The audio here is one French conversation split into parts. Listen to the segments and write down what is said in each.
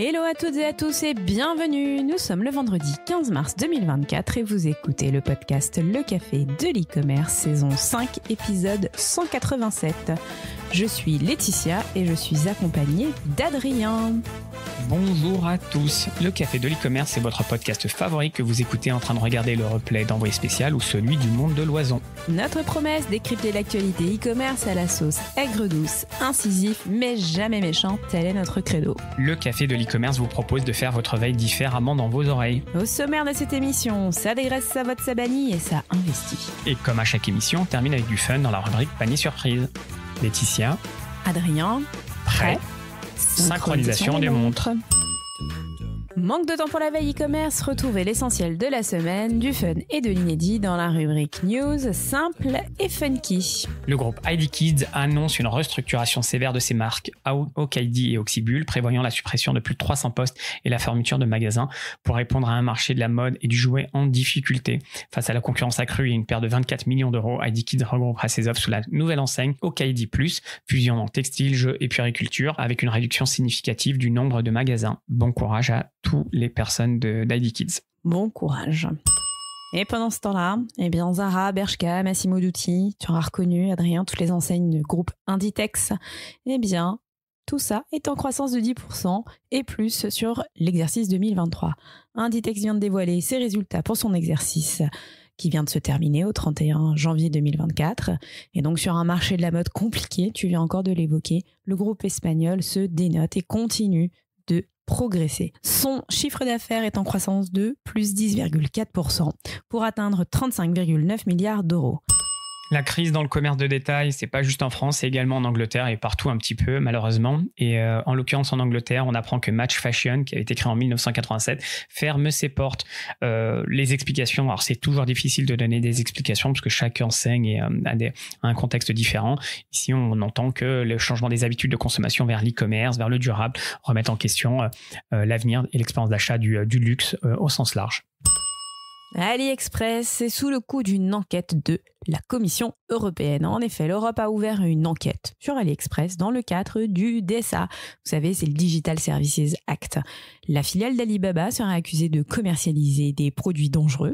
Hello à toutes et à tous et bienvenue. Nous sommes le vendredi 15 mars 2024 et vous écoutez le podcast Le Café de l'e-commerce, saison 5, épisode 187. Je suis Laetitia et je suis accompagnée d'Adrien. Bonjour à tous, le Café de l'e-commerce est votre podcast favori que vous écoutez en train de regarder le replay d'Envoyé spécial ou celui du monde de l'oison. Notre promesse, décrypter l'actualité e-commerce à la sauce aigre-douce, incisif mais jamais méchant, tel est notre credo. Le Café de l'e-commerce vous propose de faire votre veille différemment dans vos oreilles. Au sommaire de cette émission, ça dégraisse sa vote, sa bannie et ça investit. Et comme à chaque émission, on termine avec du fun dans la rubrique panier surprise. Laetitia, Adrien, prêt. Synchronisation des montres. Manque de temps pour la veille e-commerce, retrouvez l'essentiel de la semaine, du fun et de l'inédit dans la rubrique News, simple et funky. Le groupe ID Kids annonce une restructuration sévère de ses marques Okid et Oxybul, prévoyant la suppression de plus de 300 postes et la fermeture de magasins pour répondre à un marché de la mode et du jouet en difficulté. Face à la concurrence accrue et une perte de 24 millions d'euros, ID Kids regroupera ses offres sous la nouvelle enseigne Okid+, fusionnant textile, jeux et puériculture, avec une réduction significative du nombre de magasins. Bon courage à toutes les personnes d'ID Kids. Bon courage. Et pendant ce temps-là, eh bien Zara, Bershka, Massimo Dutti, tu auras reconnu, Adrien, toutes les enseignes du groupe Inditex. Eh bien, tout ça est en croissance de 10% et plus sur l'exercice 2023. Inditex vient de dévoiler ses résultats pour son exercice qui vient de se terminer au 31 janvier 2024. Et donc sur un marché de la mode compliqué, tu viens encore de l'évoquer, le groupe espagnol se dénote et continue de progresser. Son chiffre d'affaires est en croissance de plus 10,4% pour atteindre 35,9 milliards d'euros. La crise dans le commerce de détail, c'est pas juste en France, c'est également en Angleterre et partout un petit peu, malheureusement. Et en l'occurrence en Angleterre, on apprend que Match Fashion, qui a été créé en 1987, ferme ses portes. Les explications, alors c'est toujours difficile de donner des explications parce que chaque enseigne a un contexte différent. Ici, on entend que le changement des habitudes de consommation vers l'e-commerce, vers le durable, remettent en question l'avenir et l'expérience d'achat du luxe au sens large. AliExpress est sous le coup d'une enquête de la Commission européenne. En effet, l'Europe a ouvert une enquête sur AliExpress dans le cadre du DSA. Vous savez, c'est le Digital Services Act. La filiale d'Alibaba sera accusée de commercialiser des produits dangereux,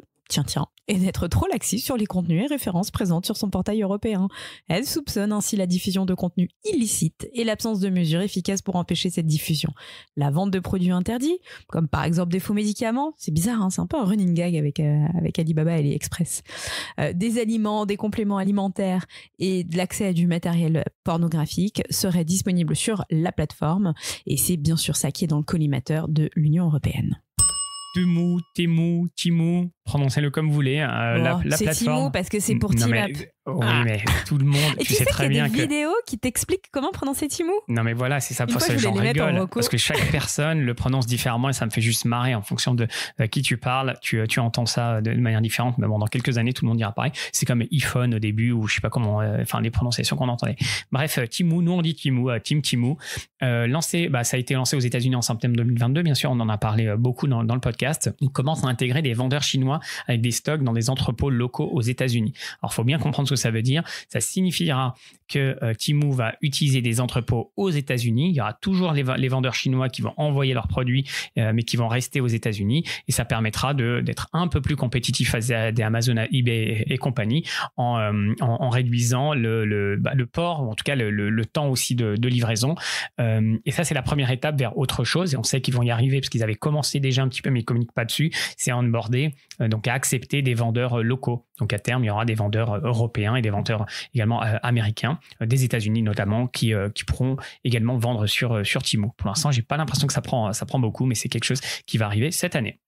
et d'être trop laxiste sur les contenus et références présentes sur son portail européen. Elle soupçonne ainsi la diffusion de contenus illicites et l'absence de mesures efficaces pour empêcher cette diffusion. La vente de produits interdits, comme par exemple des faux médicaments, c'est bizarre, hein, c'est un peu un running gag avec Alibaba et AliExpress. Des aliments, des compléments alimentaires et de l'accès à du matériel pornographique seraient disponibles sur la plateforme et c'est bien sûr ça qui est dans le collimateur de l'Union européenne. Temu, Timu, prononcez-le comme vous voulez. La c'est plateforme. Timu parce que c'est pour Team-Up. Oui, mais tout le monde, et tu sais très bien que... il y a des vidéos qui t'expliquent comment prononcer Timu. Non, mais voilà, c'est ça, pour ça que j'en rigole. Parce que chaque personne le prononce différemment et ça me fait juste marrer en fonction de qui tu parles. Tu entends ça de manière différente, mais bon, dans quelques années, tout le monde dira pareil. C'est comme iPhone au début ou je sais pas comment, les prononciations qu'on entendait. Bref, Timu, nous on dit Timu, Team Timu. Ça a été lancé aux États-Unis en septembre 2022, bien sûr, on en a parlé beaucoup dans le podcast. Ils commencent à intégrer des vendeurs chinois avec des stocks dans des entrepôts locaux aux États-Unis. Alors, il faut bien comprendre ce que ça veut dire. Ça signifiera que Temu va utiliser des entrepôts aux États-Unis. Il y aura toujours les vendeurs chinois qui vont envoyer leurs produits, mais qui vont rester aux États-Unis. Et ça permettra d'être un peu plus compétitif face à des Amazon, à eBay et compagnie en réduisant le port, ou en tout cas le temps aussi de livraison. Et ça, c'est la première étape vers autre chose. Et on sait qu'ils vont y arriver parce qu'ils avaient commencé déjà un petit peu, mais ils ne communiquent pas dessus. C'est onboarder, donc à accepter des vendeurs locaux. Donc à terme, il y aura des vendeurs européens et des vendeurs également américains, des États-Unis notamment, qui pourront également vendre sur Temu. Pour l'instant, j'ai pas l'impression que ça prend beaucoup, mais c'est quelque chose qui va arriver cette année.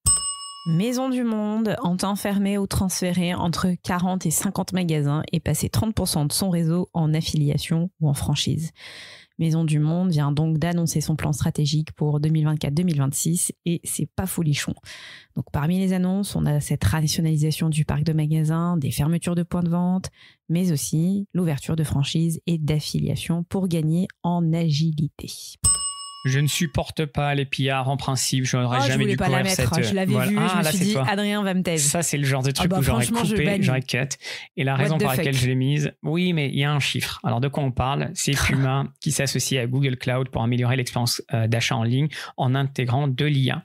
Maison du Monde entend fermer ou transférer entre 40 et 50 magasins et passer 30% de son réseau en affiliation ou en franchise. Maison du Monde vient donc d'annoncer son plan stratégique pour 2024-2026 et c'est pas folichon. Donc parmi les annonces, on a cette rationalisation du parc de magasins, des fermetures de points de vente, mais aussi l'ouverture de franchises et d'affiliations pour gagner en agilité. Je ne supporte pas les pillards en principe. Je n'aurais jamais dû courir cette... Je l'avais vu, je me suis dit, Adrien va me taire. Ça, c'est le genre de truc où j'aurais coupé, j'aurais cut. Et la raison pour laquelle je l'ai mise, oui, mais il y a un chiffre. Alors, de quoi on parle? C'est Puma qui s'associe à Google Cloud pour améliorer l'expérience d'achat en ligne en intégrant de l'IA.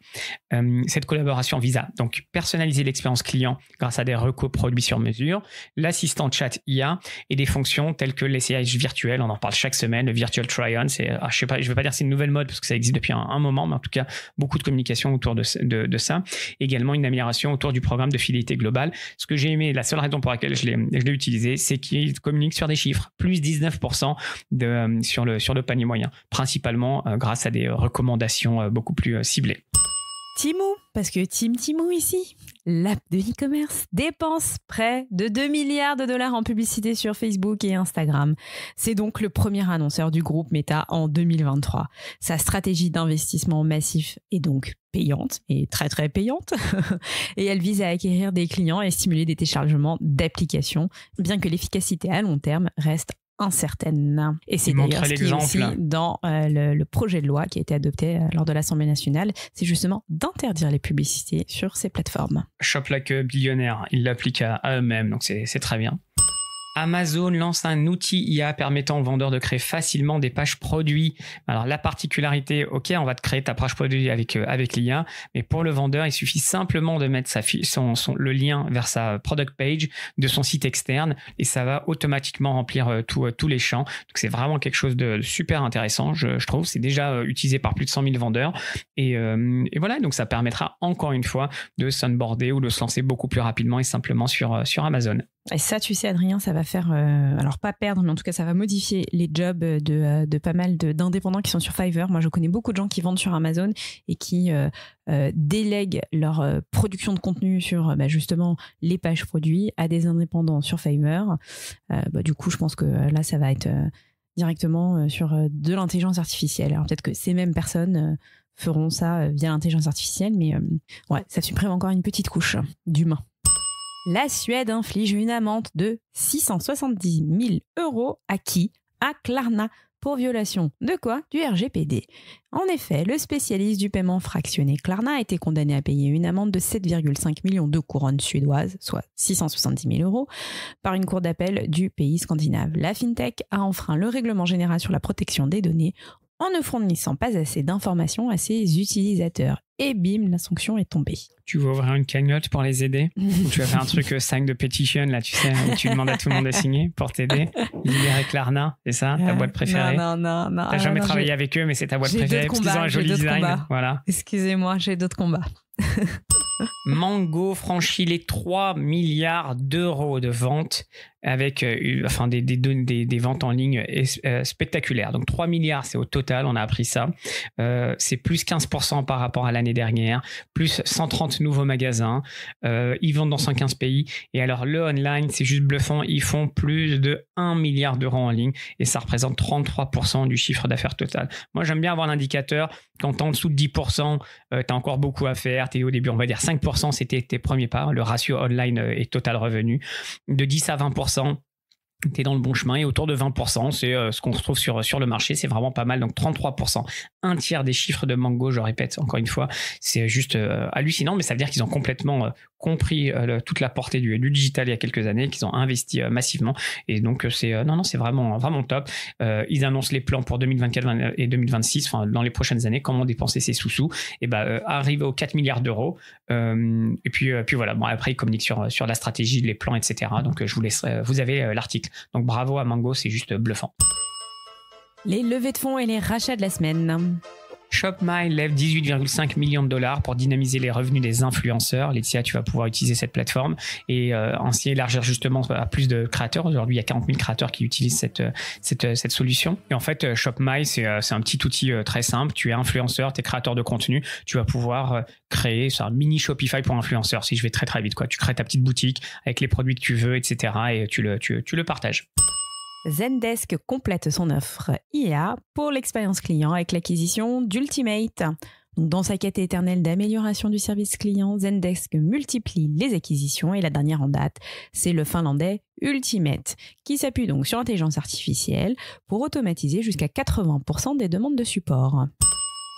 Cette collaboration vise à donc personnaliser l'expérience client grâce à des recos produits sur mesure, l'assistant chat IA et des fonctions telles que l'essayage virtuel. On en parle chaque semaine. Le virtual try-on, c'est, je sais pas, je vais pas dire c'est une nouvelle mode parce que ça existe depuis un moment, mais en tout cas, beaucoup de communication autour de ça. Également, une amélioration autour du programme de fidélité globale. Ce que j'ai aimé, la seule raison pour laquelle je l'ai utilisé, c'est qu'il communique sur des chiffres, plus 19% sur le panier moyen, principalement grâce à des recommandations beaucoup plus ciblées. Temu, parce que Team Temu ici, l'app de e-commerce dépense près de 2 milliards de dollars en publicité sur Facebook et Instagram. C'est donc le premier annonceur du groupe Meta en 2023. Sa stratégie d'investissement massif est donc payante et très très payante et elle vise à acquérir des clients et stimuler des téléchargements d'applications, bien que l'efficacité à long terme reste incertaine. Et c'est d'ailleurs ce qui est aussi dans le projet de loi qui a été adopté lors de l'Assemblée nationale, c'est justement d'interdire les publicités sur ces plateformes. Shop like a billionnaire, ils l'appliquent à eux-mêmes, donc c'est très bien. Amazon lance un outil IA permettant aux vendeurs de créer facilement des pages produits. Alors la particularité, ok, on va te créer ta page produit avec l'IA, mais pour le vendeur, il suffit simplement de mettre le lien vers sa product page de son site externe et ça va automatiquement remplir tous les champs. Donc c'est vraiment quelque chose de super intéressant, je trouve. C'est déjà utilisé par plus de 100 000 vendeurs et voilà, donc ça permettra encore une fois de s'onboarder ou de se lancer beaucoup plus rapidement et simplement sur Amazon. Et ça, tu sais, Adrien, ça va faire, alors pas perdre, mais en tout cas, ça va modifier les jobs de pas mal d'indépendants qui sont sur Fiverr. Moi, je connais beaucoup de gens qui vendent sur Amazon et qui délèguent leur production de contenu sur justement les pages produits à des indépendants sur Fiverr. Du coup, je pense que là, ça va être directement sur de l'intelligence artificielle. Alors peut-être que ces mêmes personnes feront ça via l'intelligence artificielle, mais ouais, ça supprime encore une petite couche d'humain. La Suède inflige une amende de 670 000 € à qui? À Klarna pour violation de quoi? Du RGPD. En effet, le spécialiste du paiement fractionné Klarna a été condamné à payer une amende de 7,5 millions de couronnes suédoises, soit 670 000 €, par une cour d'appel du pays scandinave. La FinTech a enfreint le règlement général sur la protection des données en ne fournissant pas assez d'informations à ses utilisateurs. Et bim, la sanction est tombée. Tu veux ouvrir une cagnotte pour les aider? Ou tu vas faire un truc 5 de petition, là, tu sais, où tu demandes à tout le monde de signer pour t'aider? Libérer Klarna, c'est ça, ta boîte préférée? Non. T'as jamais travaillé avec eux, mais c'est ta boîte préférée parce qu'ils ont un joli design. Voilà. Excusez-moi, j'ai d'autres combats. Mango franchit les 3 milliards d'euros de ventes avec des ventes en ligne spectaculaires. Donc 3 milliards, c'est au total, on a appris ça. C'est plus 15% par rapport à l'année dernière, plus 130 nouveaux magasins. Ils vendent dans 115 pays. Et alors le online, c'est juste bluffant, ils font plus de 1 milliard d'euros en ligne et ça représente 33% du chiffre d'affaires total. Moi, j'aime bien avoir l'indicateur. Quand t'es en dessous de 10%, t'as encore beaucoup à faire. T'es au début, on va dire 5%, c'était tes premiers pas. Le ratio online et total revenu. De 10 à 20%, t'es dans le bon chemin. Et autour de 20%, c'est ce qu'on retrouve sur le marché. C'est vraiment pas mal. Donc 33%, un tiers des chiffres de Mango, je répète encore une fois, c'est juste hallucinant. Mais ça veut dire qu'ils ont complètement compris toute la portée du digital il y a quelques années, qu'ils ont investi massivement. Et donc, c'est vraiment, vraiment top. Ils annoncent les plans pour 2024 et 2026, enfin, dans les prochaines années, comment dépenser ces sous-sous. Et arriver aux 4 milliards d'euros. Et puis voilà. Bon, après, ils communiquent sur la stratégie, les plans, etc. Donc, je vous laisserai, vous avez l'article. Donc, bravo à Mango, c'est juste bluffant. Les levées de fonds et les rachats de la semaine. ShopMy lève 18,5 millions de dollars pour dynamiser les revenus des influenceurs. Laetitia, tu vas pouvoir utiliser cette plateforme et ainsi élargir justement à plus de créateurs. Aujourd'hui, il y a 40 000 créateurs qui utilisent cette solution. Et en fait, ShopMy, c'est un petit outil très simple. Tu es influenceur, tu es créateur de contenu. Tu vas pouvoir créer un mini Shopify pour influenceurs. Si je vais très très vite, quoi. Tu crées ta petite boutique avec les produits que tu veux, etc. Et tu le partages. Zendesk complète son offre IA pour l'expérience client avec l'acquisition d'Ultimate. Donc, dans sa quête éternelle d'amélioration du service client, Zendesk multiplie les acquisitions et la dernière en date, c'est le finlandais Ultimate, qui s'appuie donc sur l'intelligence artificielle pour automatiser jusqu'à 80% des demandes de support.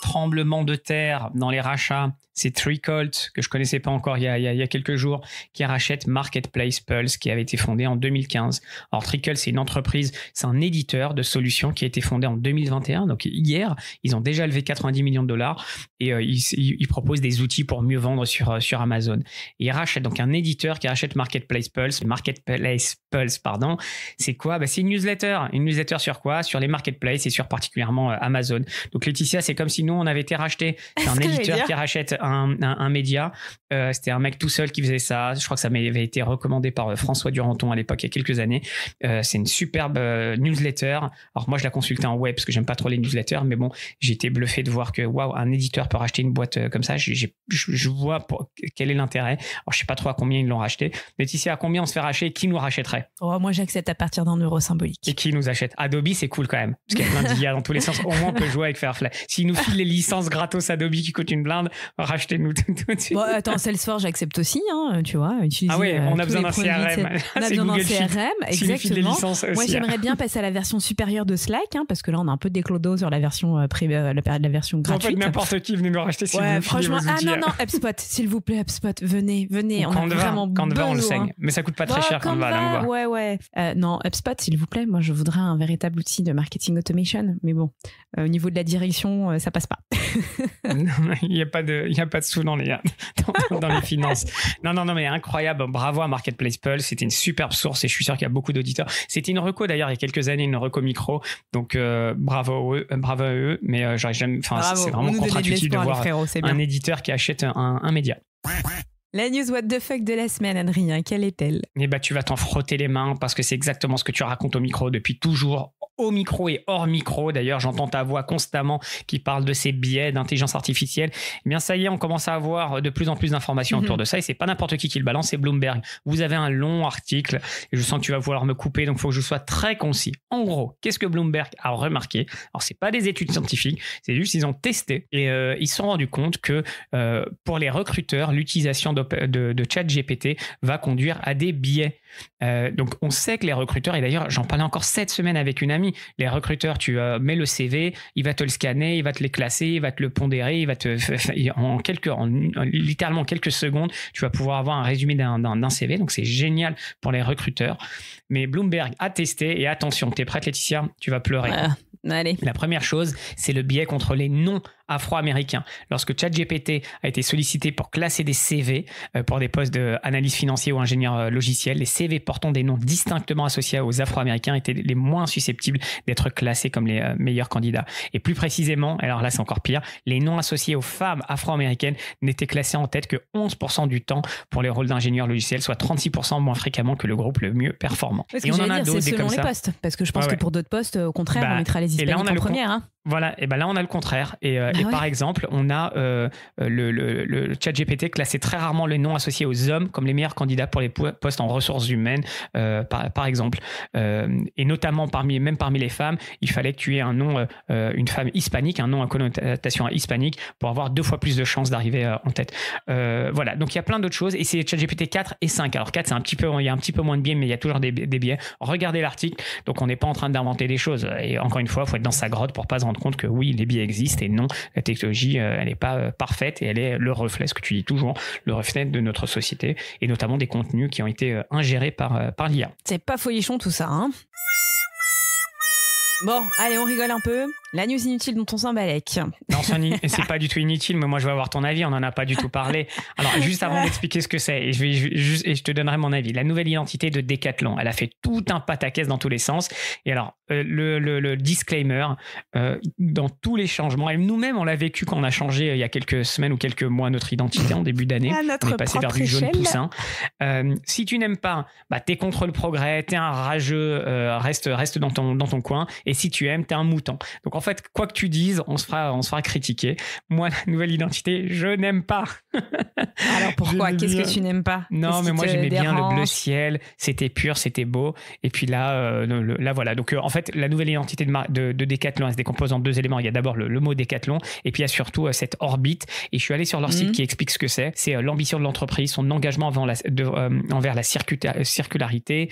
tremblement de terre dans les rachats. C'est Treecult, que je connaissais pas encore il y a quelques jours, qui rachète Marketplace Pulse, qui avait été fondé en 2015. Alors Treecult, c'est une entreprise, c'est un éditeur de solutions qui a été fondé en 2021. Donc hier, ils ont déjà levé 90 millions de dollars et ils proposent des outils pour mieux vendre sur Amazon. Et ils rachètent donc un éditeur qui rachète Marketplace Pulse. Marketplace Pulse, pardon. C'est quoi? C'est une newsletter. Une newsletter sur quoi? Sur les marketplaces et sur particulièrement Amazon. Donc Laetitia, c'est comme si nous, on avait été racheté. C'est un éditeur qui rachète un média. C'était un mec tout seul qui faisait ça. Je crois que ça m'avait été recommandé par François Duranton à l'époque, il y a quelques années. C'est une superbe newsletter. Alors moi, je la consultais en web parce que j'aime pas trop les newsletters, mais bon, j'ai été bluffé de voir que waouh, un éditeur peut racheter une boîte comme ça. Je vois quel est l'intérêt. Alors je sais pas trop à combien ils l'ont racheté. Laetitia, à combien on se fait racheter? Qui nous rachèterait? Moi, j'accepte à partir d'un euro symbolique. Et qui nous achète? Adobe, c'est cool quand même, parce qu'il y a plein d'IA dans tous les sens. Au moins, on peut jouer avec Firefly. S'ils nous filent les licences gratos Adobe qui coûtent une blinde, rachetez-nous tout de suite. Bon, attends, Salesforce, j'accepte aussi, hein, tu vois. Ah oui, on a besoin d'un CRM. On a besoin d'un CRM, exactement. Moi, j'aimerais bien passer à la version supérieure de Slack, hein, parce que là, on a un peu déclodo sur la version la version gratuite. En fait, n'importe qui venez nous racheter si vous franchement, non, HubSpot, s'il vous plaît, HubSpot, venez. On a vraiment besoin. On le saigne. Mais ça coûte pas très cher Canva. Ouais. Non, HubSpot, s'il vous plaît. Moi, je voudrais un véritable outil de marketing automation. Mais bon, au niveau de la direction, ça passe pas. Il n'y a pas de sous dans les finances. Non, mais incroyable. Bravo à Marketplace Pulse. C'était une superbe source et je suis sûr qu'il y a beaucoup d'auditeurs. C'était une reco d'ailleurs il y a quelques années, une reco micro. Donc, bravo à eux. Mais j'aurais jamais, c'est vraiment contre-intuitif de voir un éditeur qui achète un média. La news what the fuck de la semaine, Adrien, quelle est-elle? Tu vas t'en frotter les mains parce que c'est exactement ce que tu racontes au micro depuis toujours, au micro et hors micro. D'ailleurs, j'entends ta voix constamment qui parle de ces biais d'intelligence artificielle. Eh bien, ça y est, on commence à avoir de plus en plus d'informations autour de ça et c'est pas n'importe qui le balance, c'est Bloomberg. Vous avez un long article et je sens que tu vas vouloir me couper, donc il faut que je sois très concis. En gros, qu'est-ce que Bloomberg a remarqué? Alors, c'est pas des études scientifiques, c'est juste ils ont testé et ils se sont rendus compte que pour les recruteurs, l'utilisation de ChatGPT va conduire à des biais. Donc, on sait que les recruteurs, et d'ailleurs, j'en parlais encore cette semaine avec une amie, les recruteurs, tu mets le CV, il va te le scanner, il va te les classer, il va te le pondérer, il va te littéralement quelques secondes, tu vas pouvoir avoir un résumé d'un CV. Donc, c'est génial pour les recruteurs. Mais Bloomberg a testé et attention, t'es prête, Laetitia? Tu vas pleurer. Allez. La première chose, c'est le biais contre les noms afro-américains. Lorsque ChatGPT a été sollicité pour classer des CV pour des postes d'analyse financier ou ingénieur logiciel, les CV portant des noms distinctement associés aux afro-américains étaient les moins susceptibles d'être classés comme les meilleurs candidats. Et plus précisément, alors là c'est encore pire, les noms associés aux femmes afro-américaines n'étaient classés en tête que 11% du temps pour les rôles d'ingénieur logiciel, soit 36% moins fréquemment que le groupe le mieux performant. Et on en a d'autres selon les postes, parce que je pense que pour d'autres postes, au contraire, on mettra les hispaniques en première. Hein. Voilà, et là on a le contraire. Et par exemple, on a le ChatGPT classait très rarement les noms associés aux hommes comme les meilleurs candidats pour les postes en ressources humaines, par exemple. Et notamment parmi les femmes, il fallait que tu aies un nom, une femme hispanique, un nom à connotation hispanique pour avoir 2 fois plus de chances d'arriver en tête. Voilà, donc il y a plein d'autres choses et c'est ChatGPT 4 et 5. Alors 4, il y a un petit peu moins de biais, mais il y a toujours des biais. Regardez l'article, donc on n'est pas en train d'inventer des choses. Et encore une fois, il faut être dans sa grotte pour pas se rendre compte que oui, les biais existent et non, la technologie, elle n'est pas parfaite et elle est le reflet, ce que tu dis toujours, le reflet de notre société et notamment des contenus qui ont été ingérés par l'IA. C'est pas folichon tout ça, hein? Bon, allez, on rigole un peu. La news inutile dont on s'embalèque. Non, c'est pas du tout inutile, mais moi je veux avoir ton avis, on n'en a pas du tout parlé. Alors, juste avant d'expliquer ce que c'est, et je te donnerai mon avis. La nouvelle identité de Decathlon, elle a fait tout un pataquès dans tous les sens. Et alors, le disclaimer, dans tous les changements, et nous-mêmes, on l'a vécu quand on a changé il y a quelques semaines ou quelques mois notre identité en début d'année. On est passé vers du jaune poussin. Si tu n'aimes pas, t'es contre le progrès, t'es un rageux, reste dans ton coin. Et si tu aimes, t'es un mouton. Donc en fait, quoi que tu dises, on se fera critiquer. Moi, la nouvelle identité, je n'aime pas. Alors pourquoi? Qu'est-ce que tu n'aimes pas? Non, mais moi j'aimais bien le bleu ciel. C'était pur, c'était beau. Et puis là voilà. Donc en fait, la nouvelle identité de Decathlon, elle se décompose en 2 éléments. Il y a d'abord le mot Decathlon, et puis il y a surtout cette orbite. Et je suis allé sur leur site qui explique ce que c'est. C'est l'ambition de l'entreprise, son engagement envers la circularité.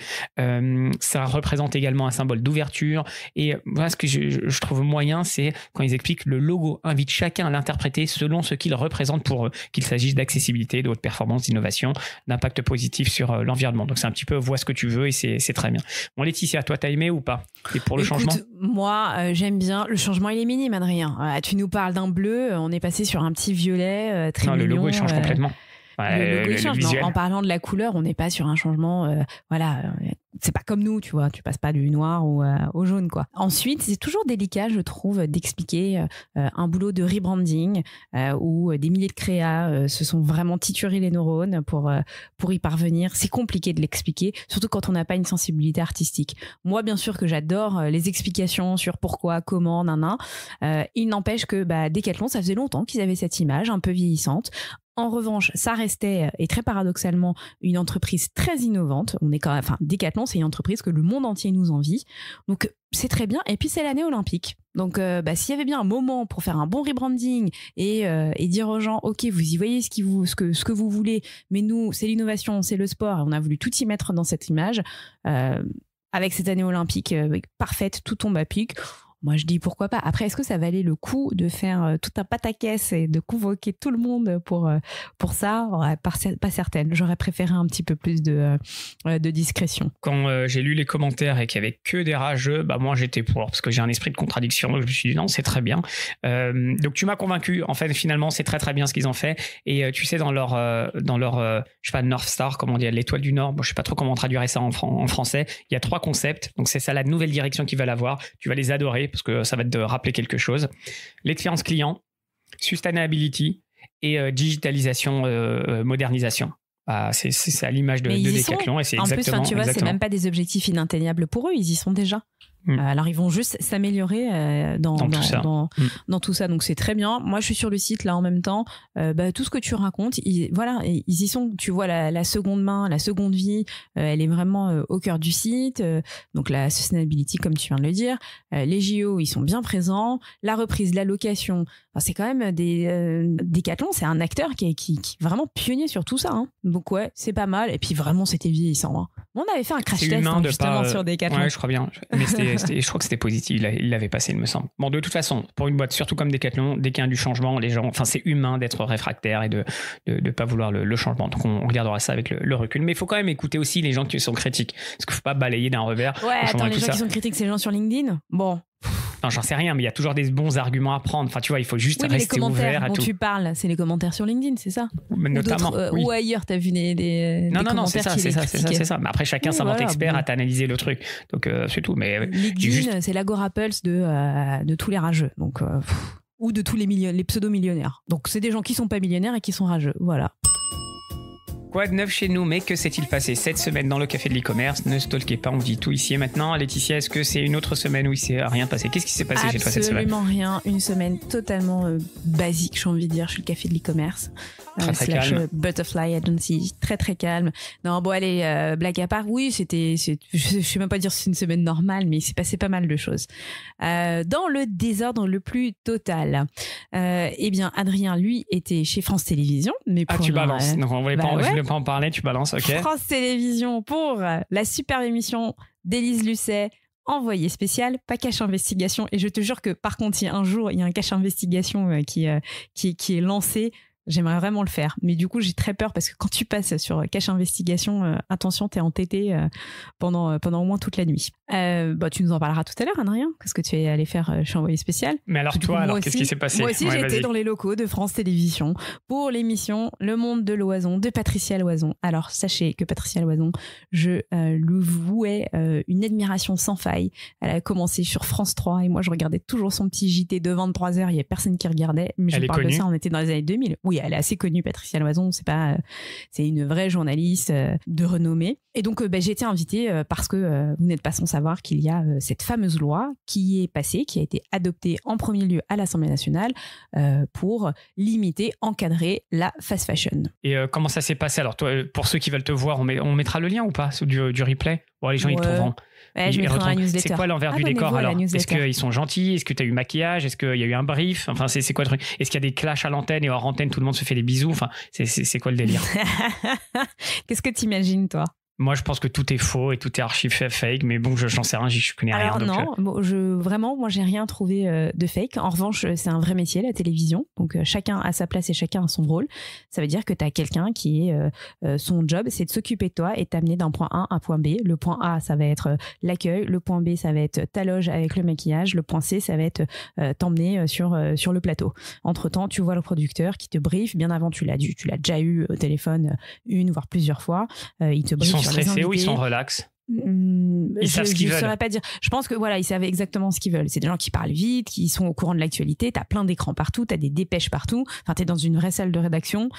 Ça représente également un symbole d'ouverture. Et voilà ce que je trouve moyen, c'est quand ils expliquent le logo invite chacun à l'interpréter selon ce qu'il représente pour eux, qu'il s'agisse d'accessibilité, de haute performance, d'innovation, d'impact positif sur l'environnement. Donc c'est un petit peu vois ce que tu veux et c'est très bien. Bon Laetitia, toi t'as aimé ou pas? Et pour le changement? Moi j'aime bien. Le changement il est minime, Adrien. Tu nous parles d'un bleu, on est passé sur un petit violet très mignon. Le logo il change complètement. Le logo il change. En parlant de la couleur, on n'est pas sur un changement. C'est pas comme nous, tu vois. Tu passes pas du noir au jaune, quoi. Ensuite, c'est toujours délicat, je trouve, d'expliquer un boulot de rebranding où des milliers de créas se sont vraiment titurés les neurones pour y parvenir. C'est compliqué de l'expliquer, surtout quand on n'a pas une sensibilité artistique. Moi, bien sûr que j'adore les explications sur pourquoi, comment, il n'empêche que Decathlon, ça faisait longtemps qu'ils avaient cette image un peu vieillissante. En revanche, ça restait, et très paradoxalement, une entreprise très innovante. Decathlon, c'est une entreprise que le monde entier nous envie. Donc, c'est très bien. Et puis, c'est l'année olympique. Donc, s'il y avait bien un moment pour faire un bon rebranding et dire aux gens, OK, vous y voyez ce que vous voulez, mais nous, c'est l'innovation, c'est le sport. Et on a voulu tout y mettre dans cette image. Avec cette année olympique parfaite, tout tombe à pic. Moi, je dis pourquoi pas. Après, est-ce que ça valait le coup de faire tout un pataquès et de convoquer tout le monde pour ça? Pas certaine. J'aurais préféré un petit peu plus de discrétion. Quand j'ai lu les commentaires et qu'il n'y avait que des rageux, moi, j'étais pour, parce que j'ai un esprit de contradiction. Donc, je me suis dit non, c'est très bien. Donc, tu m'as convaincu. En fait, finalement, c'est très, très bien ce qu'ils ont fait. Et tu sais, dans leur je sais pas, North Star, comment on dit, l'étoile du Nord, je sais pas trop comment traduire ça en français. Il y a 3 concepts. Donc, c'est ça la nouvelle direction qu'ils veulent avoir. Tu vas les adorer, parce que ça va te rappeler quelque chose. L'expérience client, sustainability et digitalisation, modernisation. C'est à l'image de Decathlon et c'est exactement. En plus, tu vois, c'est même pas des objectifs inatteignables pour eux, ils y sont déjà. Alors ils vont juste s'améliorer dans tout ça, donc c'est très bien. Moi je suis sur le site là en même temps, tout ce que tu racontes, ils y sont. Tu vois la seconde main, la seconde vie, elle est vraiment au cœur du site. Donc la sustainability comme tu viens de le dire, les JO ils sont bien présents, la reprise, la location, c'est quand même Decathlon, c'est un acteur qui est vraiment pionnier sur tout ça, hein. Donc ouais, c'est pas mal. Et puis vraiment c'était vieillissant, hein. On avait fait un crash test justement sur Decathlon. Ouais, je crois bien. Mais je crois que c'était positif. Il l'avait passé, il me semble. Bon, de toute façon, pour une boîte, surtout comme Decathlon, dès qu'il y a du changement, les gens, c'est humain d'être réfractaire et de pas vouloir le changement. Donc, on regardera ça avec le recul. Mais il faut quand même écouter aussi les gens qui sont critiques. Parce qu'il faut pas balayer d'un revers. Ouais, attends, les gens qui sont critiques, c'est les gens sur LinkedIn? Bon. Non, j'en sais rien, mais il y a toujours des bons arguments à prendre. Enfin, tu vois, il faut juste rester ouvert à tout. Les commentaires dont tu parles, c'est les commentaires sur LinkedIn, c'est ça? Notamment. Ou ailleurs, t'as vu des non, c'est ça. Mais après, chacun s'invente expert à t'analyser le truc. Donc, c'est tout. Mais LinkedIn, c'est l'agorapulse de tous les rageux. Donc, ou de tous les pseudo-millionnaires. Donc, c'est des gens qui sont pas millionnaires et qui sont rageux. Voilà. Quoi de neuf chez nous, mais que s'est-il passé cette semaine dans le café de l'e-commerce? Ne stalkez pas, on dit tout ici et maintenant. Laetitia, est-ce que c'est une autre semaine où il s'est rien passé? Qu'est-ce qui s'est passé chez toi cette semaine? Absolument rien, une semaine totalement basique, j'ai envie de dire, chez le café de l'e-commerce. Très calme. Butterfly Agency, très très calme. Non, bon allez, blague à part, oui, je sais même pas dire si c'est une semaine normale, mais il s'est passé pas mal de choses. Dans le désordre le plus total, eh bien Adrien, lui, était chez France Télévisions. Mais tu balances, non, je voulais pas en parler, tu balances, ok. France Télévisions pour la superbe émission d'Élise Lucet, envoyé spécial, pas cache investigation. Et je te jure que par contre, il y a un jour, il y a un cache investigation qui est lancé. J'aimerais vraiment le faire. Mais du coup, j'ai très peur parce que quand tu passes sur cache investigation, attention, t'es entêté pendant au moins toute la nuit. Tu nous en parleras tout à l'heure, Adrien. Qu'est-ce que tu es allé faire chez Envoyé spécial? Mais alors toi, qu'est-ce qui s'est passé? Moi aussi, j'étais dans les locaux de France Télévisions pour l'émission Le Monde de Loison de Patricia Loison. Alors, sachez que Patricia Loison, je lui vouais une admiration sans faille. Elle a commencé sur France 3 et moi, je regardais toujours son petit JT de 23h. Il n'y a personne qui regardait. Mais je parle de ça, on était dans les années 2000. Oui, elle est assez connue, Patricia Loison. C'est une vraie journaliste de renommée. Et donc, j'ai été invitée parce que vous n'êtes pas sans savoir qu'il y a cette fameuse loi qui est passée, qui a été adoptée en premier lieu à l'Assemblée nationale pour limiter, encadrer la fast fashion. Et comment ça s'est passé? Alors, toi, pour ceux qui veulent te voir, on mettra le lien ou pas du replay? Bon, les gens, ils trouveront. Ouais, je mettrai dans la newsletter. C'est quoi l'envers du décor alors? Est-ce qu'ils sont gentils? Est-ce que tu as eu maquillage? Est-ce qu'il y a eu un brief? Enfin, c'est quoi le truc? Est-ce qu'il y a des clashs à l'antenne et hors antenne, tout le monde se fait des bisous? Enfin, c'est quoi le délire? Qu'est-ce que tu imagines, toi? Moi, je pense que tout est faux et tout est archi fake, mais bon, j'en sais rien, je connais rien. Alors non, vraiment, moi, j'ai rien trouvé de fake. En revanche, c'est un vrai métier, la télévision. Donc, chacun a sa place et chacun a son rôle. Ça veut dire que tu as quelqu'un qui est son job, c'est de s'occuper de toi et t'amener d'un point A à un point B. Le point A, ça va être l'accueil. Le point B, ça va être ta loge avec le maquillage. Le point C, ça va être t'emmener sur le plateau. Entre-temps, tu vois le producteur qui te briefe. Bien avant, tu l'as déjà eu au téléphone une, voire plusieurs fois. Il te briefe. Ils sont stressés ou ils sont relax? Ils savent ce qu'ils veulent. Je saurais pas dire. Je pense que voilà, ils savent exactement ce qu'ils veulent. C'est des gens qui parlent vite, qui sont au courant de l'actualité. T'as plein d'écrans partout, t'as des dépêches partout. Enfin, t'es dans une vraie salle de rédaction.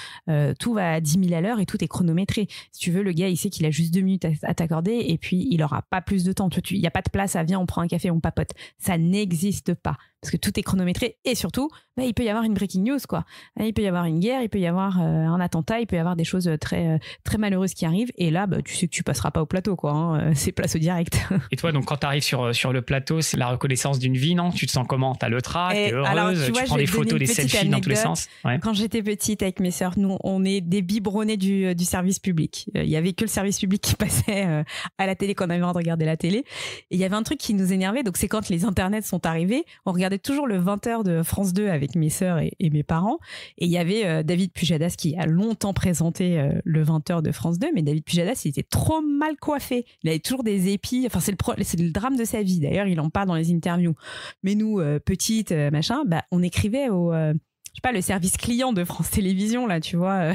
Tout va à 10 000 à l'heure et tout est chronométré. Si tu veux, le gars, il sait qu'il a juste 2 minutes à t'accorder et puis il aura pas plus de temps. Il y a pas de place à viens, on prend un café, on papote. Ça n'existe pas. Parce que tout est chronométré et surtout, il peut y avoir une breaking news, quoi. Il peut y avoir une guerre, il peut y avoir un attentat, il peut y avoir des choses très, très malheureuses qui arrivent. Et là, tu sais que tu passeras pas au plateau, quoi. Hein. C'est place au direct. Et toi, donc, quand tu arrives sur le plateau, c'est la reconnaissance d'une vie, non? Tu te sens comment? T'as le trac, t'es heureuse, alors, tu prends des photos, des selfies dans tous les sens. Ouais. Quand j'étais petite avec mes sœurs, nous, on est des biberonnés du service public. Il y avait que le service public qui passait à la télé quand on avait le droit de regarder la télé. Et il y avait un truc qui nous énervait. Donc, c'est quand les internets sont arrivés, on regardait toujours le 20h de France 2 avec mes sœurs et mes parents. Et il y avait David Pujadas qui a longtemps présenté le 20h de France 2. Mais David Pujadas, il était trop mal coiffé. Il avait toujours des épis. Enfin, c'est le drame de sa vie. D'ailleurs, il en parle dans les interviews. Mais nous, petites, machin, on écrivait au... je sais pas, le service client de France Télévisions, là, tu vois.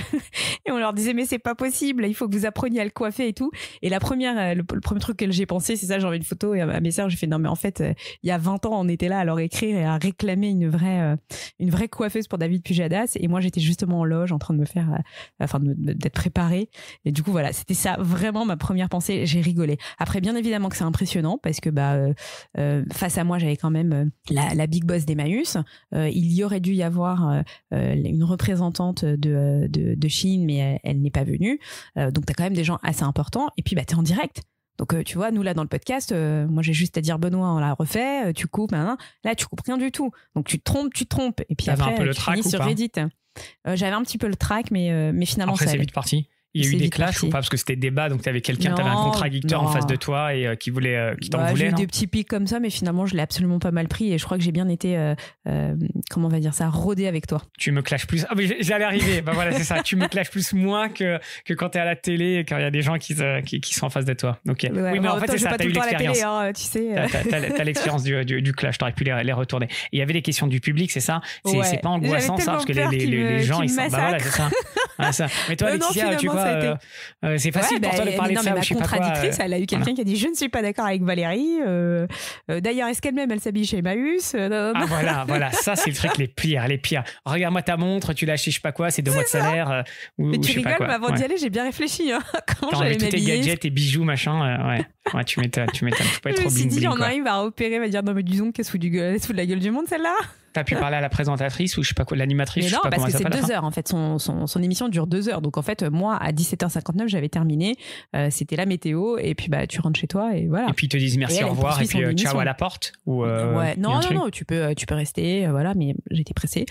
Et on leur disait, mais c'est pas possible, il faut que vous appreniez à le coiffer et tout. Et le premier truc que j'ai pensé, c'est ça, j'ai envoyé une photo et à mes sœurs, j'ai fait, non, mais en fait, il y a 20 ans, on était là à leur écrire et à réclamer une vraie coiffeuse pour David Pujadas. Et moi, j'étais justement en loge en train de me faire, d'être préparée. Et du coup, voilà, c'était ça, vraiment ma première pensée. J'ai rigolé. Après, bien évidemment que c'est impressionnant parce que, face à moi, j'avais quand même la big boss d'Emmaüs. Il y aurait dû y avoir une représentante de Chine, mais elle n'est pas venue. Donc, tu as quand même des gens assez importants. Et puis, tu es en direct. Donc, tu vois, nous, là, dans le podcast, moi, j'ai juste à dire, Benoît, on l'a refait, tu coupes, là, tu coupes rien du tout. Donc, tu te trompes. Et puis après, tu finis sur Reddit. J'avais un petit peu le trac, mais finalement, après, c'est vite parti. Il y a eu des clashs ou pas? Parce que c'était débat, donc t'avais un contradicteur en face de toi et qui t'en voulait. J'ai eu des petits pics comme ça, mais finalement, je l'ai absolument pas mal pris et je crois que j'ai bien été, comment on va dire ça, rodé avec toi. Tu me clashes plus. Ah oui, j'allais arriver. Voilà, c'est ça. Tu me clashes plus moins que quand t'es à la télé et quand il y a des gens qui sont en face de toi. Ok. Ouais, oui, mais en fait, c'est ça. T'as eu l'expérience. Tu sais. T'as l'expérience du clash. T'aurais pu les retourner. Et il y avait des questions du public, c'est ça? C'est pas angoissant ça, parce que les gens ils sont. Voilà, c'est ça. Mais toi, Laetitia, tu vois. C'est facile pour toi de parler de ça. Mais ma contradictrice, elle a eu quelqu'un qui a dit je ne suis pas d'accord avec Valérie. D'ailleurs, est-ce qu'elle-même elle s'habille chez Emmaüs? Voilà, ça c'est le truc les pires. Regarde-moi ta montre, tu l'as acheté je sais pas quoi, c'est 2 mois de salaire. Mais tu rigoles, mais avant d'y aller, j'ai bien réfléchi. Quand j'allais m'habiller. Tous tes gadgets, tes bijoux, machin. Ouais, tu m'étonnes. Faut pas être trop bling. Je me suis dit, on arrive à opérer, va dire non mais disons qu'elle se fout de la gueule du monde celle-là. T'as pu parler à la présentatrice ou je sais pas quoi, l'animatrice? Mais non, parce que c'est 2 heures en fait. Son émission dure 2 heures. Donc en fait, moi à 17h59, j'avais terminé. C'était la météo et puis tu rentres chez toi et voilà. Et puis ils te disent merci, au revoir et puis ciao à la porte ou non, tu peux rester. Voilà, mais j'étais pressée.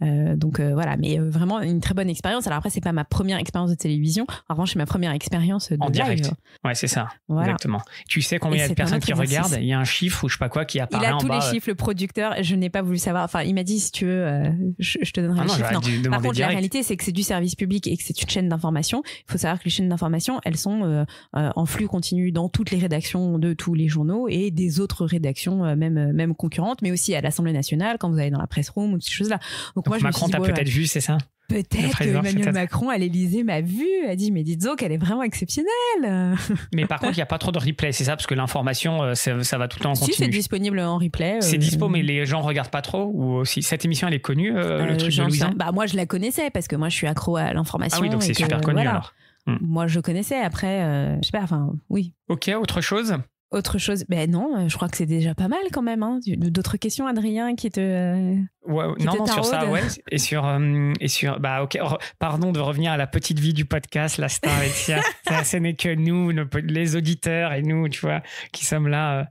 Donc voilà, mais vraiment une très bonne expérience. Alors après, c'est pas ma première expérience de télévision. En revanche, c'est ma première expérience de en direct. Live. Ouais, c'est ça. Voilà. Exactement. Tu sais combien il y a de personnes qui regardent? Il y a un chiffre ou je sais pas quoi qui apparaît en bas. Il a tous les chiffres, le producteur. Je n'ai pas voulu savoir. Enfin, il m'a dit si tu veux, je te donnerai le chiffre. Non. Par contre, la réalité, c'est que c'est du service public et que c'est une chaîne d'information. Il faut savoir que les chaînes d'information, elles sont en flux continu dans toutes les rédactions de tous les journaux et des autres rédactions, même concurrentes, mais aussi à l'Assemblée nationale quand vous allez dans la press room ou ces choses-là. Donc moi, Macron t'a peut-être vu, c'est ça? Peut-être que Emmanuel Macron à l'Élysée m'a vu, a dit mais dites donc elle est vraiment exceptionnelle. Mais par contre il n'y a pas trop de replay, c'est ça? Parce que l'information ça va tout le temps en continu. Si, c'est disponible en replay. C'est dispo mais les gens regardent pas trop ou aussi cette émission elle est connue le truc de Louison? Moi je la connaissais parce que moi je suis accro à l'information. Ah oui, donc c'est super connu voilà. alors. Moi je connaissais, après je sais pas, oui. Ok, autre chose? Non, je crois que c'est déjà pas mal quand même. D'autres questions, Adrien, qui te... Non, sur ça, ouais. Et sur bah, ok, pardon de revenir à la petite vie du podcast, la star, Laetitia. Ce n'est que nous, les auditeurs et nous, tu vois, qui sommes là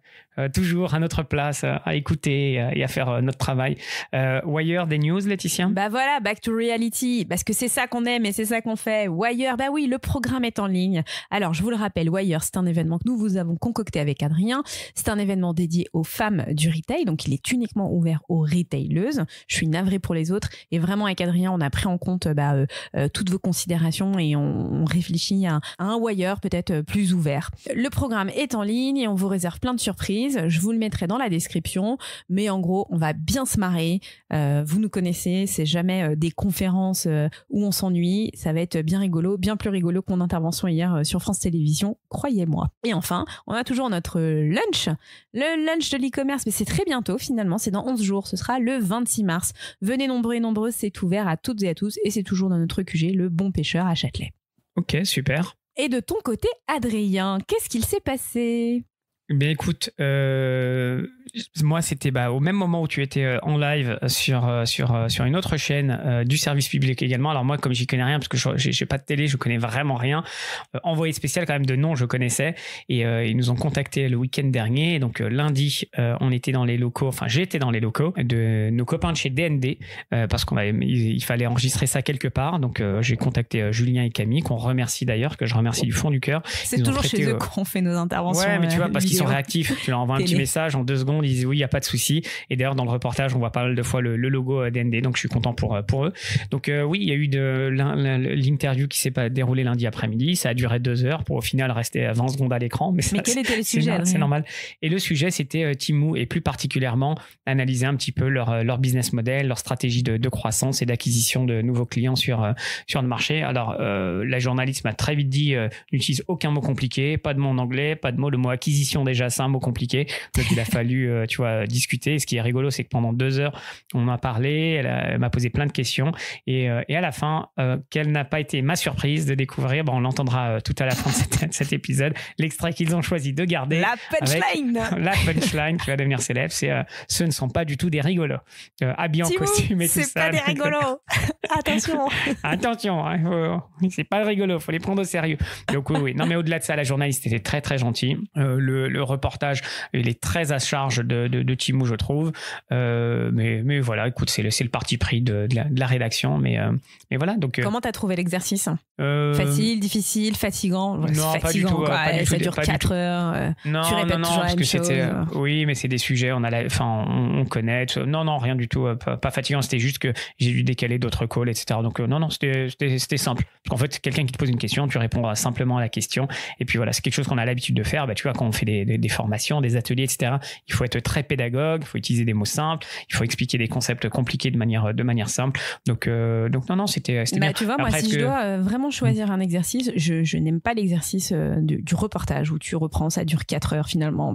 toujours à notre place, à écouter et à faire notre travail. Wire, des news, Laetitia? Bah voilà, back to reality, parce que c'est ça qu'on aime et c'est ça qu'on fait. Wire, bah oui, le programme est en ligne. Alors, je vous le rappelle, Wire, c'est un événement que nous vous avons concocté avec Adrien. C'est un événement dédié aux femmes du retail, donc il est uniquement ouvert aux retaileuses. Je suis navrée pour les autres et vraiment avec Adrien, on a pris en compte toutes vos considérations et on réfléchit à un Wire peut-être plus ouvert. Le programme est en ligne et on vous réserve plein de surprises. Je vous le mettrai dans la description, mais en gros, on va bien se marrer. Vous nous connaissez, c'est jamais des conférences où on s'ennuie. Ça va être bien rigolo, bien plus rigolo que mon intervention hier sur France Télévisions, croyez-moi. Et enfin, on a toujours notre lunch, le lunch de l'e-commerce, mais c'est très bientôt finalement, c'est dans 11 jours, ce sera le 26 mars. Venez nombreux et nombreuses, c'est ouvert à toutes et à tous et c'est toujours dans notre QG, le Bon Pêcheur à Châtelet. Ok, super. Et de ton côté, Adrien, qu'est-ce qu'il s'est passé ? Bien écoute, moi c'était au même moment où tu étais en live sur une autre chaîne du service public également. Alors moi, comme j'y connais rien parce que j'ai pas de télé, je connais vraiment rien. Envoyé spécial quand même de nom, je connaissais et ils nous ont contacté le week-end dernier. Donc lundi, on était dans les locaux, enfin j'étais dans les locaux de nos copains de chez DND parce qu'il fallait enregistrer ça quelque part. Donc j'ai contacté Julien et Camille qu'on remercie d'ailleurs, que je remercie du fond du cœur. C'est toujours chez eux qu'on fait nos interventions. Ouais, mais tu vois, parce qu'ils sont réactifs. Tu leur envoies un petit message en 2 secondes, ils disent oui, il n'y a pas de souci. Et d'ailleurs, dans le reportage, on voit pas mal de fois le logo DND, donc je suis content pour eux. Donc oui, il y a eu l'interview qui s'est déroulée lundi après-midi. Ça a duré 2 heures pour au final rester 20 secondes à l'écran. Mais quel était le sujet? C'est normal. Et le sujet, c'était Temu et plus particulièrement analyser un petit peu leur business model, leur stratégie de croissance et d'acquisition de nouveaux clients sur le marché. Alors, la journaliste m'a très vite dit n'utilise aucun mot compliqué, pas de mot en anglais, pas de mot. Le mot acquisition, déjà, c'est un mot compliqué. Donc, il a fallu, discuter. Ce qui est rigolo, c'est que pendant 2 heures, on a parlé, elle m'a posé plein de questions. Et à la fin, quelle n'a pas été ma surprise de découvrir, on l'entendra tout à la fin de cet épisode, l'extrait qu'ils ont choisi de garder. La punchline! La punchline qui va devenir célèbre, c'est ce ne sont pas du tout des rigolos. Habillés en costume et tout ça. C'est pas des rigolos! Attention! Attention, c'est pas rigolo, faut les prendre au sérieux. Donc oui. Non, mais au-delà de ça, la journaliste était très très gentille. Le reportage, il est très à charge de Temu, je trouve. Mais voilà, écoute, c'est le parti pris de la rédaction. Mais voilà. Donc, comment t'as trouvé l'exercice? Facile, difficile, fatigant? Non, fatigant, pas du tout. Quoi. Ça dure 4 heures. Non, tu répètes toujours la même chose. Oui, mais c'est des sujets, on connaît. Non, rien du tout. Pas fatigant. C'était juste que j'ai dû décaler d'autres calls, etc. Donc non, c'était simple. Parce qu'en fait, quelqu'un qui te pose une question, tu réponds simplement à la question. Et puis voilà, c'est quelque chose qu'on a l'habitude de faire. Tu vois, quand on fait des formations, des ateliers, etc., il faut être très pédagogue, il faut utiliser des mots simples, il faut expliquer des concepts compliqués de manière simple. Donc non, c'était bien. Tu vois, moi, si je dois vraiment choisir un exercice, je n'aime pas l'exercice du reportage où tu reprends, ça dure 4 heures finalement.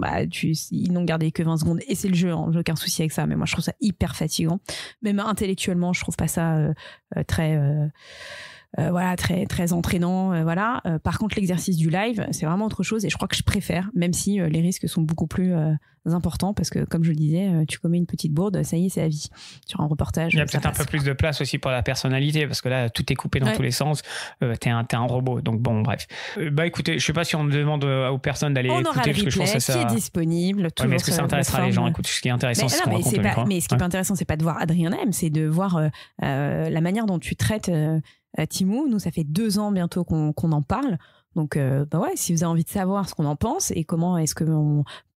Ils n'ont gardé que 20 secondes et c'est le jeu, j'ai aucun souci avec ça. Mais moi, je trouve ça hyper fatigant. Même intellectuellement, je trouve pas ça très... très très entraînant, voilà. Par contre, l'exercice du live, c'est vraiment autre chose et je crois que je préfère, même si les risques sont beaucoup plus importants parce que, comme je le disais, tu commets une petite bourde, ça y est, c'est la vie. Sur un reportage, il y a peut-être un peu plus de place aussi pour la personnalité parce que là, tout est coupé dans tous les sens. T'es un robot, donc bon, bref. Écoutez, je sais pas si on demande aux personnes d'aller écouter parce que je pense que ça qui est disponible. Mais est-ce que ça intéressera les gens? Écoute, ce qui est intéressant, c'est ce qu'on raconte. Mais ce qui est pas intéressant, c'est pas de voir Adrien M, c'est de voir la manière dont tu traites Temu. Nous, ça fait 2 ans bientôt qu'on en parle. Donc, si vous avez envie de savoir ce qu'on en pense et comment est-ce que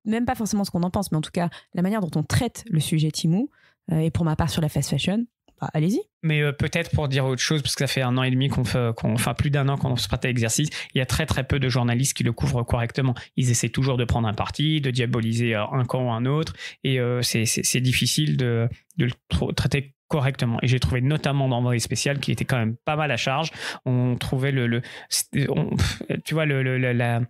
même pas forcément ce qu'on en pense, mais en tout cas la manière dont on traite le sujet Temu, et pour ma part sur la fast fashion, allez-y. Mais peut-être pour dire autre chose, parce que ça fait 1 an et demi enfin plus d'1 an qu'on se prête à l'exercice, il y a très très peu de journalistes qui le couvrent correctement. Ils essaient toujours de prendre un parti, de diaboliser un camp ou un autre, et c'est difficile de le traiter correctement. Et j'ai trouvé notamment dans Envoyé spécial qu'il était quand même pas mal à charge. On trouvait tu vois,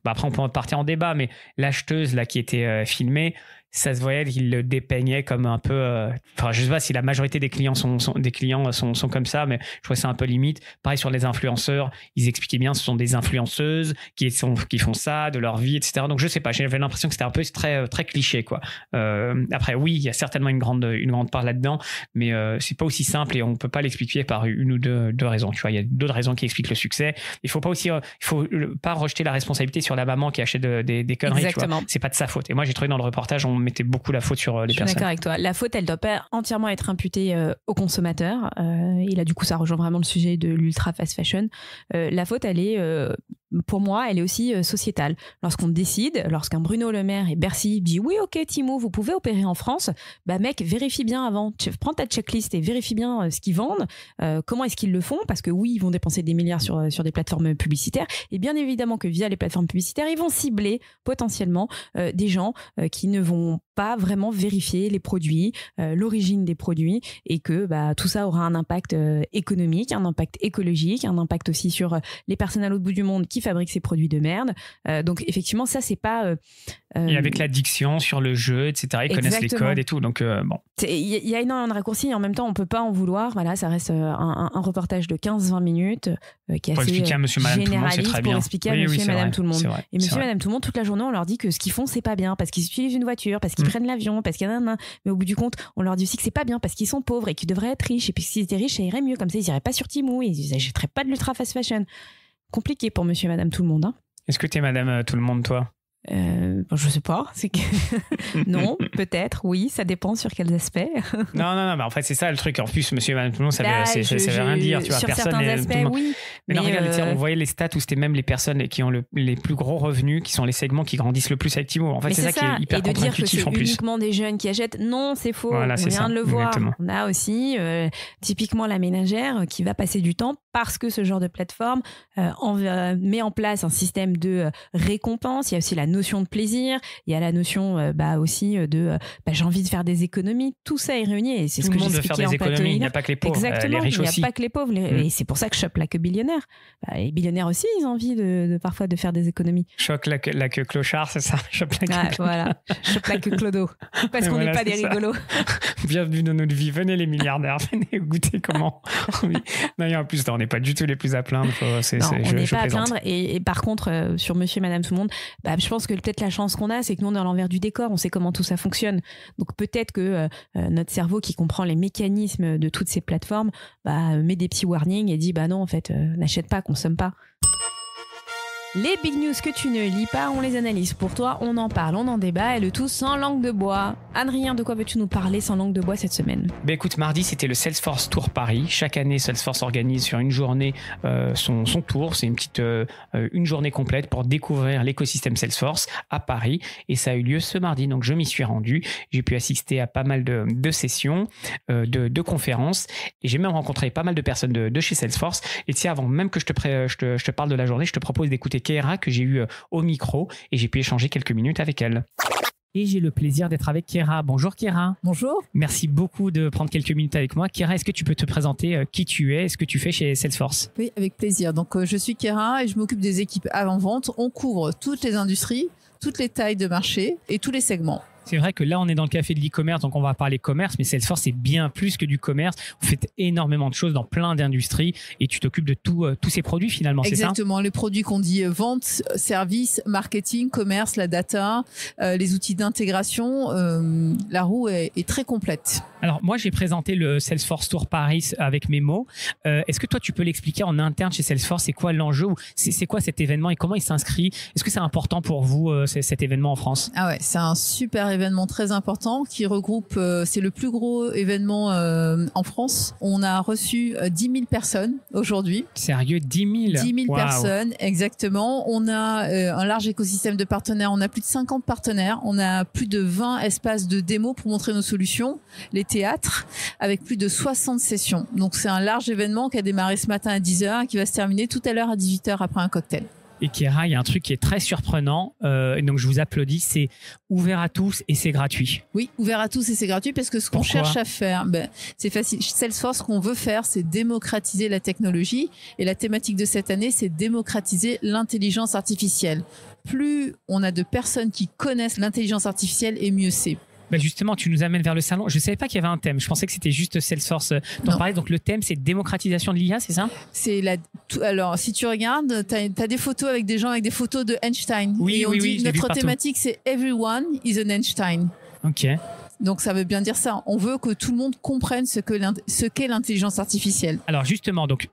après on peut partir en débat, mais l'acheteuse là qui était filmée, ça se voyait qu'il le dépeignait comme un peu... Enfin, je sais pas si la majorité des clients sont comme ça, mais je trouvais ça un peu limite. Pareil sur les influenceurs, ils expliquaient bien ce sont des influenceuses qui font ça, de leur vie, etc. Donc je sais pas, j'avais l'impression que c'était un peu très, très cliché, quoi. Après, oui, il y a certainement une grande part là-dedans, mais c'est pas aussi simple et on peut pas l'expliquer par une ou deux raisons. Tu vois, il y a d'autres raisons qui expliquent le succès. Il faut pas rejeter la responsabilité sur la maman qui achète des conneries. Exactement. Tu vois. C'est pas de sa faute. Et moi, j'ai trouvé dans le reportage, on mettait beaucoup la faute sur les personnes. Je suis d'accord avec toi. La faute, elle doit pas entièrement être imputée au consommateur. Et là, du coup, ça rejoint vraiment le sujet de l'ultra fast fashion. La faute, elle est, pour moi, elle est aussi sociétale. Lorsqu'on décide, lorsqu'un Bruno Le Maire et Bercy dit oui, ok, Timo, vous pouvez opérer en France, bah mec, vérifie bien avant. Prends ta checklist et vérifie bien ce qu'ils vendent, comment est-ce qu'ils le font, parce que oui, ils vont dépenser des milliards sur des plateformes publicitaires. Et bien évidemment que via les plateformes publicitaires, ils vont cibler potentiellement des gens qui ne vont pas vraiment vérifier les produits, l'origine des produits, et que tout ça aura un impact économique, un impact écologique, un impact aussi sur les personnes à l'autre bout du monde qui fabriquent ces produits de merde. Donc effectivement, ça c'est pas... Et avec l'addiction sur le jeu, etc., ils connaissent les codes et tout. Donc bon. Il y a énormément de raccourcis et en même temps, on peut pas en vouloir. Voilà, ça reste un reportage de 15-20 minutes qui est pour assez expliquer à monsieur, madame, tout le monde, c'est très bien. Pour expliquer à monsieur et madame tout le monde. Vrai, et monsieur et madame tout le monde, toute la journée, on leur dit que ce qu'ils font, c'est pas bien parce qu'ils utilisent une voiture, parce qu'ils prennent l'avion, parce qu'il y en a un. Mais au bout du compte, on leur dit aussi que c'est pas bien parce qu'ils sont pauvres et qu'ils devraient être riches. Et puis s'ils étaient riches, ça irait mieux. Comme ça, ils iraient pas sur Temu, ils n'achèteraient pas de l'ultra fast fashion. Compliqué pour monsieur et madame tout le monde. Hein. Est-ce que t'es madame tout le monde, toi? Je sais pas, c'est que non, peut-être, oui, ça dépend sur quels aspects. non, mais en fait c'est ça le truc. En plus, monsieur et madame tout le monde, ça veut rien dire, tu vois. Sur personne certains aspects, oui. Mais non, regarde, on voyait les stats où c'était même les personnes qui ont les plus gros revenus, qui sont les segments qui grandissent le plus avec Timo. En fait, c'est ça qui est hyper contre-intuitif en plus. Et de dire que c'est uniquement des jeunes qui achètent, non, c'est faux. Voilà, on vient de le voir. Exactement. On a aussi typiquement la ménagère qui va passer du temps parce que ce genre de plateforme met en place un système de récompense. Il y a aussi la notion de plaisir. Il y a la notion aussi de j'ai envie de faire des économies. Tout ça est réuni et c'est tout ce que le monde veut faire des économies. Il n'y a pas que les pauvres. Exactement. Les riches aussi. Il n'y a pas que les pauvres. Et c'est pour ça que Chope la queue billionnaire. Les billionnaires aussi, ils ont envie parfois de faire des économies. Chope la queue clochard, c'est ça. Chope la queue. Voilà. Chope la queue clodo. Parce qu'on n'est pas des rigolos. Bienvenue dans notre vie. Venez les milliardaires. Venez goûter comment. Non, en plus, on n'est pas du tout les plus à plaindre. On n'est pas à plaindre. Et par contre, sur monsieur et madame tout le monde, je pense que peut-être la chance qu'on a, c'est que nous, on est à l'envers du décor, on sait comment tout ça fonctionne. Donc peut-être que notre cerveau qui comprend les mécanismes de toutes ces plateformes met des petits warnings et dit non, en fait, n'achète pas, consomme pas. Les big news que tu ne lis pas, on les analyse pour toi, on en parle, on en débat et le tout sans langue de bois. Adrien, de quoi veux-tu nous parler sans langue de bois cette semaine ? Écoute, mardi, c'était le Salesforce Tour Paris. Chaque année, Salesforce organise sur une journée son tour. C'est une journée complète pour découvrir l'écosystème Salesforce à Paris. Et ça a eu lieu ce mardi, donc je m'y suis rendu. J'ai pu assister à pas mal de sessions, de conférences. Et j'ai même rencontré pas mal de personnes de chez Salesforce. Et tiens, avant même que je te parle de la journée, je te propose d'écouter Keira que j'ai eu au micro et j'ai pu échanger quelques minutes avec elle. Et j'ai le plaisir d'être avec Keira. Bonjour Keira. Bonjour. Merci beaucoup de prendre quelques minutes avec moi. Keira, est-ce que tu peux te présenter qui tu es et ce que tu fais chez Salesforce ? Oui, avec plaisir. Donc je suis Keira et je m'occupe des équipes avant-vente. On couvre toutes les industries, toutes les tailles de marché et tous les segments. C'est vrai que là, on est dans le café de l'e-commerce, donc on va parler commerce, mais Salesforce, c'est bien plus que du commerce. Vous faites énormément de choses dans plein d'industries et tu t'occupes de tous ces produits finalement, c'est ça ? Exactement, les produits qu'on dit vente, service, marketing, commerce, la data, les outils d'intégration. La roue est très complète. Alors, moi, j'ai présenté le Salesforce Tour Paris avec mes mots. Est-ce que toi, tu peux l'expliquer en interne chez Salesforce ? C'est quoi l'enjeu ? C'est quoi cet événement et comment il s'inscrit ? Est-ce que c'est important pour vous, cet événement en France ? Ah ouais, c'est un super événement très important qui regroupe, c'est le plus gros événement en France. On a reçu 10 000 personnes aujourd'hui. Sérieux, 10 000 10 000 personnes, exactement. On a un large écosystème de partenaires. On a plus de 50 partenaires. On a plus de 20 espaces de démo pour montrer nos solutions. Les théâtres, avec plus de 60 sessions. Donc c'est un large événement qui a démarré ce matin à 10h et qui va se terminer tout à l'heure à 18h après un cocktail. Et Kéra, il y a un truc qui est très surprenant, donc je vous applaudis, c'est ouvert à tous et c'est gratuit. Oui, ouvert à tous et c'est gratuit parce que ce qu'on cherche à faire, c'est facile. Salesforce, ce qu'on veut faire, c'est démocratiser la technologie et la thématique de cette année, c'est démocratiser l'intelligence artificielle. Plus on a de personnes qui connaissent l'intelligence artificielle et mieux c'est. Justement, tu nous amènes vers le salon. Je ne savais pas qu'il y avait un thème. Je pensais que c'était juste Salesforce dont on parlait. Donc, le thème, c'est démocratisation de l'IA, c'est ça? Alors, si tu regardes, tu as des photos avec des gens avec des photos de Einstein. Oui, notre thématique, c'est Everyone is an Einstein. OK. Donc, ça veut bien dire ça. On veut que tout le monde comprenne ce qu'est l'intelligence artificielle. Alors, justement, donc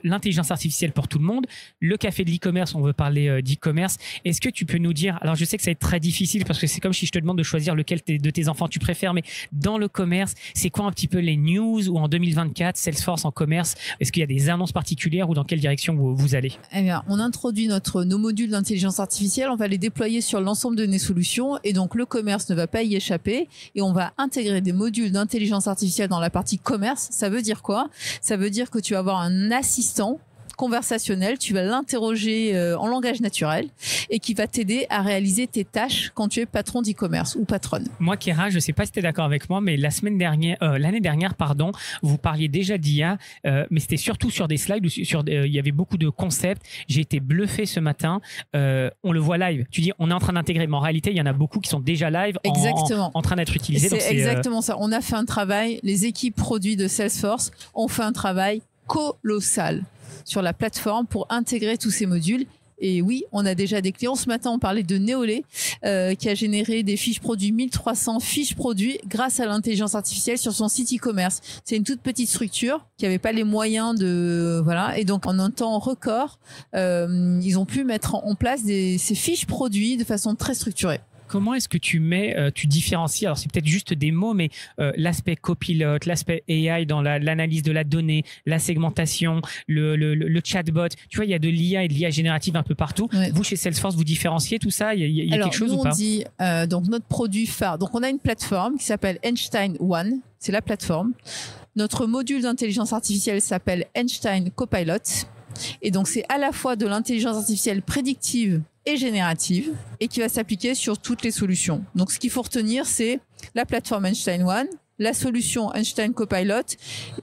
l'intelligence artificielle pour tout le monde. Le café de l'e-commerce, on veut parler d'e-commerce. Est-ce que tu peux nous dire, alors je sais que ça va être très difficile parce que c'est comme si je te demande de choisir lequel de tes enfants tu préfères, mais dans le commerce, c'est quoi un petit peu les news ou en 2024, Salesforce en commerce? Est-ce qu'il y a des annonces particulières ou dans quelle direction vous allez? Eh bien, on introduit nos modules d'intelligence artificielle, on va les déployer sur l'ensemble de nos solutions et donc le commerce ne va pas y échapper et on va intégrer des modules d'intelligence artificielle dans la partie commerce. Ça veut dire quoi? Ça veut dire que tu vas avoir un assistant conversationnel, tu vas l'interroger en langage naturel et qui va t'aider à réaliser tes tâches quand tu es patron d'e-commerce ou patronne. Moi, Kéra, je ne sais pas si tu es d'accord avec moi, mais l'année dernière, vous parliez déjà d'IA, mais c'était surtout sur des slides où il y avait beaucoup de concepts. J'ai été bluffé ce matin. On le voit live. Tu dis, on est en train d'intégrer, mais en réalité, il y en a beaucoup qui sont déjà live en train d'être utilisés. C'est exactement ça. On a fait un travail, les équipes produits de Salesforce ont fait un travail colossal sur la plateforme pour intégrer tous ces modules. Et oui, on a déjà des clients. Ce matin, on parlait de Neolé qui a généré des fiches produits, 1300 fiches produits grâce à l'intelligence artificielle sur son site e-commerce. C'est une toute petite structure qui n'avait pas les moyens de... Voilà. Et donc, en un temps record, ils ont pu mettre en place ces fiches produits de façon très structurée. Comment est-ce que tu différencies, alors c'est peut-être juste des mots, mais l'aspect copilote, l'aspect AI dans l'analyse de la donnée, la segmentation, le chatbot, tu vois, il y a de l'IA et de l'IA générative un peu partout. Ouais. Vous, chez Salesforce, vous différenciez tout ça? Il y a quelque chose ou pas? Alors, nous, on dit, donc notre produit phare, donc on a une plateforme qui s'appelle Einstein One, c'est la plateforme. Notre module d'intelligence artificielle s'appelle Einstein Copilot. Et donc, c'est à la fois de l'intelligence artificielle prédictive et générative et qui va s'appliquer sur toutes les solutions. Donc, ce qu'il faut retenir, c'est la plateforme Einstein One, la solution Einstein Copilot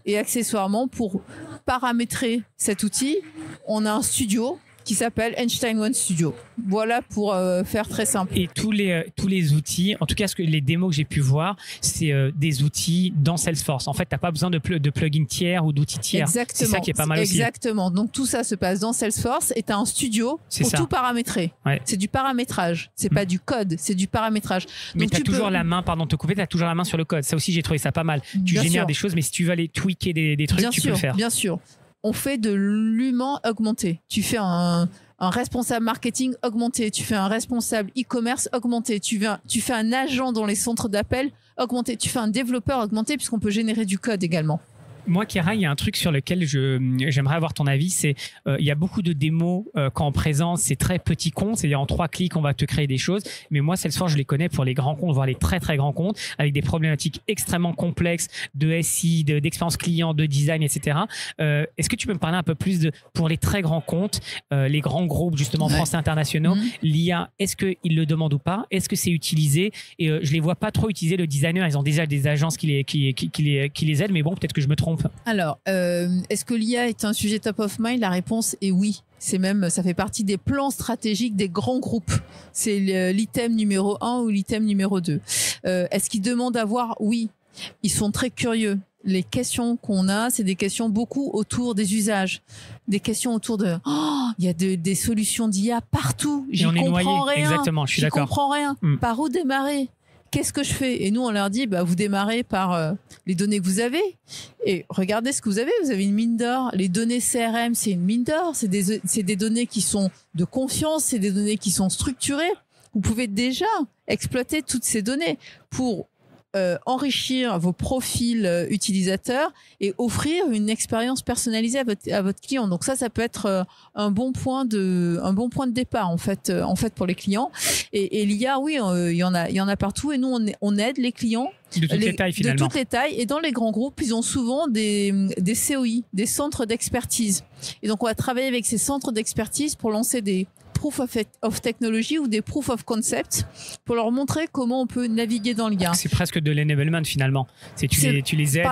et accessoirement, pour paramétrer cet outil, on a un studio qui s'appelle Einstein One Studio. Voilà pour faire très simple. Et tous les outils, en tout cas les démos que j'ai pu voir, c'est des outils dans Salesforce. En fait, tu n'as pas besoin de plugins tiers ou d'outils tiers. Exactement. C'est ça qui est pas mal aussi. Exactement. Donc tout ça se passe dans Salesforce et tu as un studio pour tout paramétrer. Ouais. C'est du paramétrage. C'est pas du code, c'est du paramétrage. Mais tu as toujours la main, pardon de te couper, tu as toujours la main sur le code. Ça aussi, j'ai trouvé ça pas mal. Tu génères des choses, mais si tu veux aller tweaker des trucs, tu peux le faire. Bien sûr. On fait de l'humain augmenté. Tu fais un responsable marketing augmenté, tu fais un responsable e-commerce augmenté, tu fais un agent dans les centres d'appel augmenté, tu fais un développeur augmenté puisqu'on peut générer du code également. Moi, Kéra, il y a un truc sur lequel j'aimerais avoir ton avis, c'est il y a beaucoup de démos quand on présente, c'est très petit compte, c'est-à-dire en 3 clics, on va te créer des choses. Mais moi, Salesforce, je les connais pour les grands comptes, voire les très très grands comptes, avec des problématiques extrêmement complexes de SI, d'expérience client, de design, etc. Est-ce que tu peux me parler un peu plus pour les très grands comptes, les grands groupes justement français internationaux, l'IA, est-ce qu'ils le demandent ou pas? Est-ce que c'est utilisé? Et je les vois pas trop utiliser le designer. Ils ont déjà des agences qui les aident, mais bon, peut-être que je me trompe. Alors, est-ce que l'IA est un sujet top of mind? La réponse est oui. C'est même, ça fait partie des plans stratégiques des grands groupes. C'est l'item numéro 1 ou l'item numéro 2. Est-ce qu'ils demandent à voir? Oui. Ils sont très curieux. Les questions qu'on a, c'est des questions beaucoup autour des usages. Des questions autour de il y a des solutions d'IA partout. J'y comprends rien. Exactement, je suis d'accord. J'y comprends rien. Par où démarrer? Qu'est-ce que je fais? Et nous, on leur dit, vous démarrez par les données que vous avez. Et regardez ce que vous avez. Vous avez une mine d'or. Les données CRM, c'est une mine d'or. C'est des données qui sont de confiance. C'est des données qui sont structurées. Vous pouvez déjà exploiter toutes ces données pour enrichir vos profils utilisateurs et offrir une expérience personnalisée à votre client. Donc ça peut être un bon point de départ en fait pour les clients. Et l'IA, oui, il y en a partout. Et nous, on aide les clients de toutes les tailles finalement. De toutes les tailles. Et dans les grands groupes, ils ont souvent des COI, des centres d'expertise. Et donc on va travailler avec ces centres d'expertise pour lancer des proof of technology ou des proof of concept pour leur montrer comment on peut naviguer dans l'IA. C'est presque de l'enablement finalement. Tu les aides